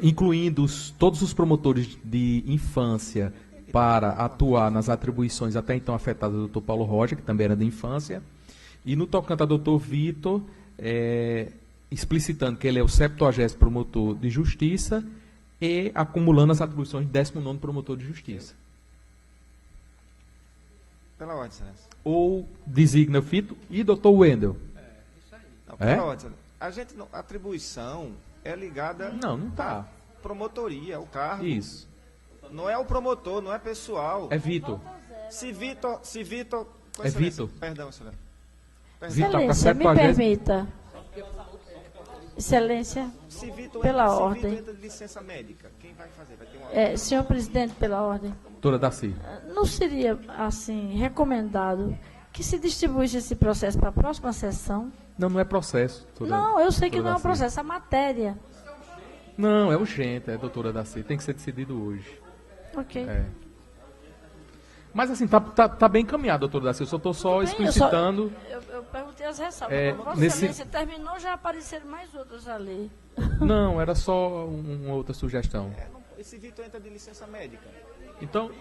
Speaker 12: Incluindo todos os promotores de infância para atuar nas atribuições até então afetadas do doutor Paulo Roger, que também era da infância, e no tocante ao doutor Vitor, explicitando que ele é o 70º promotor de justiça e acumulando as atribuições de 19º promotor de justiça.
Speaker 13: Pela ordem, Excelência.
Speaker 12: Ou designa Vitor e doutor Wendel.
Speaker 13: Pela ordem, a gente não, a atribuição é ligada
Speaker 12: não tá.
Speaker 13: Promotoria, o cargo.
Speaker 12: Isso.
Speaker 13: Não é o promotor, não é pessoal.
Speaker 12: É Vitor.
Speaker 13: Se Vitor...
Speaker 12: É Vitor.
Speaker 13: Perdão, Excelência.
Speaker 6: Excelência, me permita. Excelência, pela ordem.
Speaker 13: Se Vitor entra de licença médica, quem vai fazer? Vai ter uma...
Speaker 6: Senhor presidente, pela ordem.
Speaker 12: Doutora Daci.
Speaker 6: Não seria, assim, recomendado que se distribuísse esse processo para a próxima sessão?
Speaker 12: Não é processo.
Speaker 6: Não, eu sei que não é um processo, é matéria.
Speaker 12: Não, é urgente, doutora Daci. Tem que ser decidido hoje.
Speaker 6: Ok.
Speaker 12: Mas assim, tá bem encaminhado, doutora Daci. Eu só estou explicitando.
Speaker 6: Eu perguntei as ressalvas. Vossa Excelência terminou, já apareceram mais outras ali.
Speaker 12: Não, era só uma outra sugestão.
Speaker 13: Esse Vitor entra de licença médica.
Speaker 12: Então,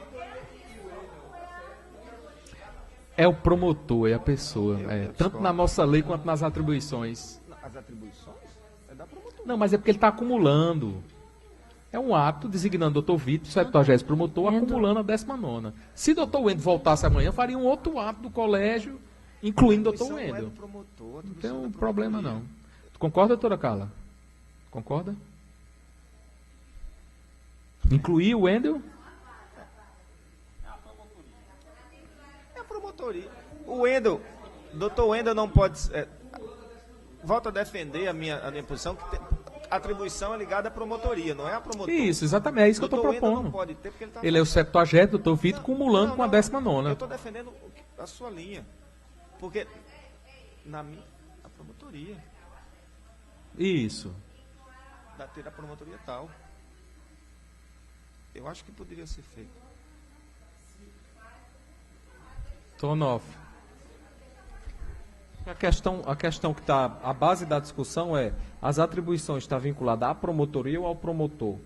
Speaker 12: é o promotor, é a pessoa. Tanto na nossa lei quanto nas atribuições.
Speaker 13: As atribuições? É da promotoria.
Speaker 12: Não, mas é porque ele está acumulando. É um ato designando o doutor Vitor, 70º promotor, acumulando a 19ª. Se o doutor Wendel voltasse amanhã, faria um outro ato do colégio, incluindo o doutor Wendel. Não tem um problema, não. Concorda, doutora Carla? Concorda? Incluir o Wendel?
Speaker 13: É a promotoria. O Wendel, doutor Wendel não pode... volto a defender a minha posição, que a atribuição é ligada à promotoria, não é a promotoria.
Speaker 12: Isso, exatamente, é isso que eu estou propondo.
Speaker 13: Não pode ter, porque
Speaker 12: ele é o 70º, doutor Vitor, cumulando com a 19ª.
Speaker 13: Eu estou defendendo a sua linha. Porque, a promotoria.
Speaker 12: Isso.
Speaker 13: ter a promotoria tal. Eu acho que poderia ser feito.
Speaker 11: Tonoff. A questão que está, a base da discussão é, as atribuições estão vinculadas à promotoria ou ao promotor?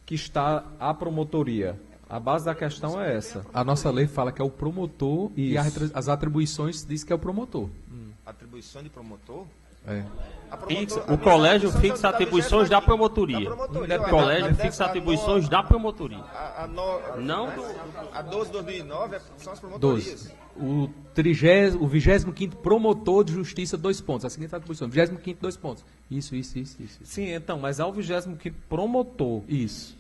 Speaker 11: Que está à promotoria. A base da questão é essa.
Speaker 12: A nossa lei fala que é o promotor e as atribuições diz que é o promotor.
Speaker 13: Atribuição de promotor?
Speaker 12: É.
Speaker 5: O colégio fixa atribuições da promotoria. O colégio fixa atribuições da promotoria. Não do...
Speaker 13: A 12/2009 são as promotorias.
Speaker 12: O 25º promotor de justiça, 2 pontos. A seguinte atribuição, 25º, 2 pontos. Isso.
Speaker 11: Sim, então, mas é o 25º promotor.
Speaker 12: Isso.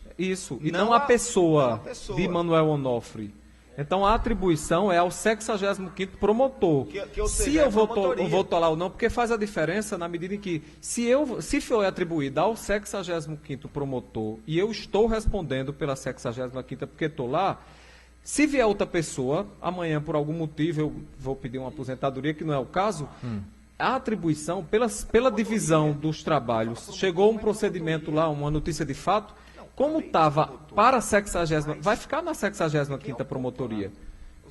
Speaker 11: E não a pessoa de Manuel Onofre. Então, a atribuição é ao 65º promotor. Se eu vou tolar ou não, porque faz a diferença na medida em que, se for atribuído ao 65º promotor e eu estou respondendo pela 65ª porque estou lá, se vier outra pessoa, amanhã, por algum motivo, eu vou pedir uma aposentadoria, que não é o caso, a atribuição, pela divisão dos trabalhos, chegou um procedimento lá, uma notícia de fato, como estava para a 60ª, vai ficar na 65ª promotoria.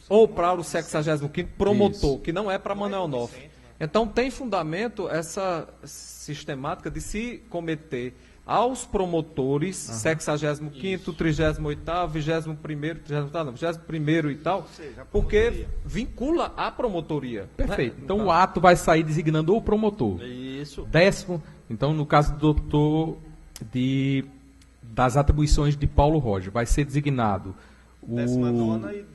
Speaker 11: Ou para o 65º promotor, que não é para Manuel Onofre. Então, tem fundamento essa sistemática de se cometer aos promotores, 65º, 38º, 21º e tal, porque vincula a promotoria.
Speaker 12: Perfeito. Né? Então, o ato vai sair designando o promotor.
Speaker 5: Isso.
Speaker 12: 10º, então, no caso do doutor das atribuições de Paulo Roger, vai ser designado o 5º,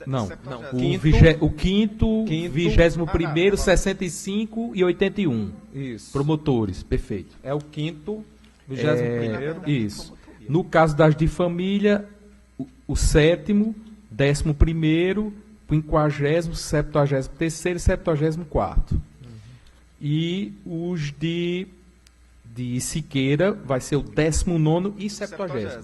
Speaker 12: 21º, 65 e 81.
Speaker 11: Isso.
Speaker 12: Promotores, perfeito.
Speaker 11: É o 5º, 21º.
Speaker 12: Isso. No caso das de família, o 7º, 11º, 50º, 73º e 74º. E os de Siqueira vai ser o 19º e 70º.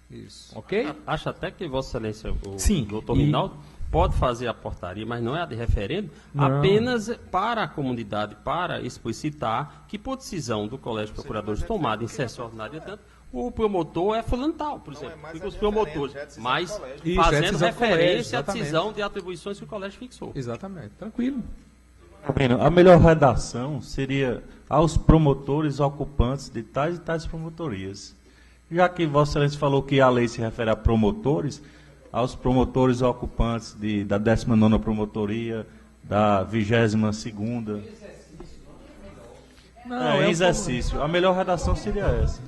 Speaker 11: Isso.
Speaker 12: Ok?
Speaker 5: Acho até que Vossa Excelência, o
Speaker 12: Sim,
Speaker 5: doutor Rinaldo, pode fazer a portaria, mas não é a de referendo, apenas para a comunidade, para explicitar que, por decisão do Colégio de Procuradores tomada em sessão ordinária, tanto, o promotor é fulano tal, por exemplo, fica os promotores, mas fazendo referência à decisão de atribuições que o colégio fixou.
Speaker 12: Exatamente, tranquilo.
Speaker 4: A melhor redação seria aos promotores ocupantes de tais e tais promotorias. Já que Vossa Excelência falou que a lei se refere a promotores, aos promotores ocupantes da 19ª promotoria, da 22ª. Não, em exercício. A melhor redação seria essa.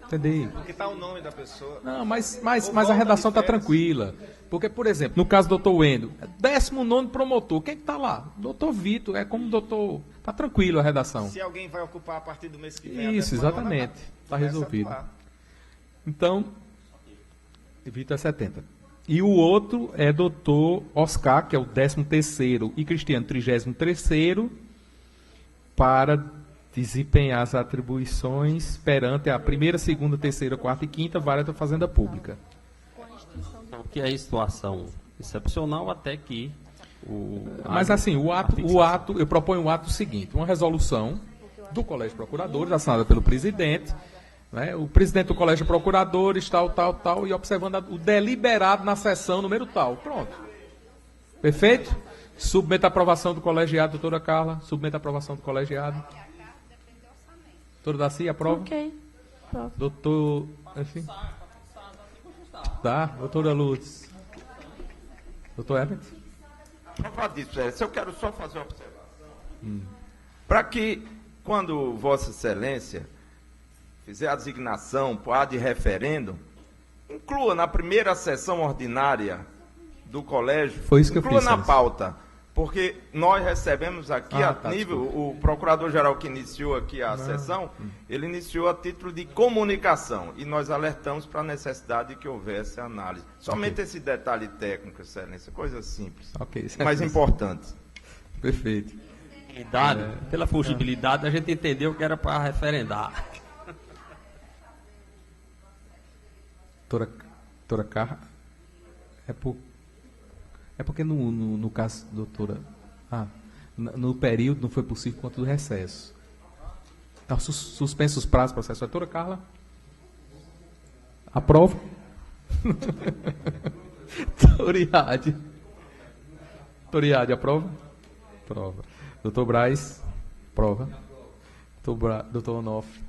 Speaker 12: Entendi.
Speaker 13: Porque está o nome da pessoa.
Speaker 12: Não, mas a redação está tranquila. Porque, por exemplo, no caso do doutor Wendel, 19º promotor, quem está lá? Doutor Vitor, é como doutor... Está tranquilo a redação.
Speaker 13: Se alguém vai ocupar a partir do mês que vem...
Speaker 12: Isso, exatamente. Está resolvido. Então, Vitor é 70. E o outro é doutor Oscar, que é o 13º, e Cristiano, 33º, para desempenhar as atribuições perante a primeira, segunda, terceira, quarta e quinta vara da Fazenda Pública.
Speaker 5: Que é a situação excepcional até que
Speaker 12: Mas assim, o ato, eu proponho o ato seguinte, uma resolução do Colégio de Procuradores, assinada pelo presidente, né, o presidente do Colégio de Procuradores, tal, e observando o deliberado na sessão número tal. Pronto. Perfeito? Submeta a aprovação do colegiado, doutora Carla. Submeta a aprovação do colegiado. Doutora Daci, aprova?
Speaker 6: Ok. Pronto.
Speaker 12: Doutor... Enfim. Tá, doutora Lourdes. Doutor Herbert?
Speaker 3: Não fala disso, eu quero só fazer uma observação. Para que, quando Vossa Excelência fizer a designação para de referendo, inclua na primeira sessão ordinária do colégio,
Speaker 12: foi isso que
Speaker 3: inclua
Speaker 12: eu fiz,
Speaker 3: na pauta, porque nós recebemos aqui nível, o procurador-geral que iniciou aqui a sessão, ele iniciou a título de comunicação, e nós alertamos para a necessidade de que houvesse análise. Somente esse detalhe técnico, Excelência, coisa simples, mas importante.
Speaker 12: Perfeito.
Speaker 5: Pela fugibilidade, a gente entendeu que era para referendar.
Speaker 12: Doutora Carla, é porque no caso, doutora, no período não foi possível quanto do recesso. Tá suspenso os prazos, processo. Doutora Carla? Aprova? Toriade. Toriade, aprova? Aprova. Doutor Braz? Aprova. Doutor Onofre?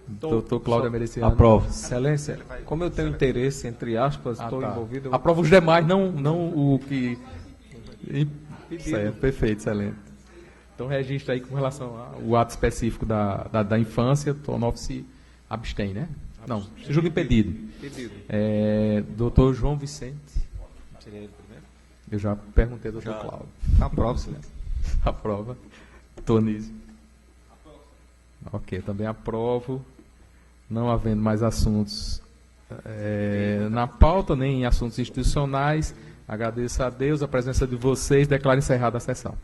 Speaker 12: Doutor Cláudio Americiano?
Speaker 4: Aprova.
Speaker 11: Excelência, como eu tenho interesse, entre aspas, estou envolvido...
Speaker 12: Aprova os demais, não o que... Certo, perfeito, excelente. Então, registra aí com relação ao ato específico da infância, o Onofre se abstém, né? Não, se julga impedido. Doutor João Vicente.
Speaker 13: Seria ele primeiro?
Speaker 12: Eu já perguntei ao doutor Cláudio.
Speaker 13: Aprova, excelência.
Speaker 12: Aprova. Tonísio. Ok, também aprovo. Não havendo mais assuntos na pauta, nem assuntos institucionais, agradeço a Deus a presença de vocês. Declaro encerrada a sessão.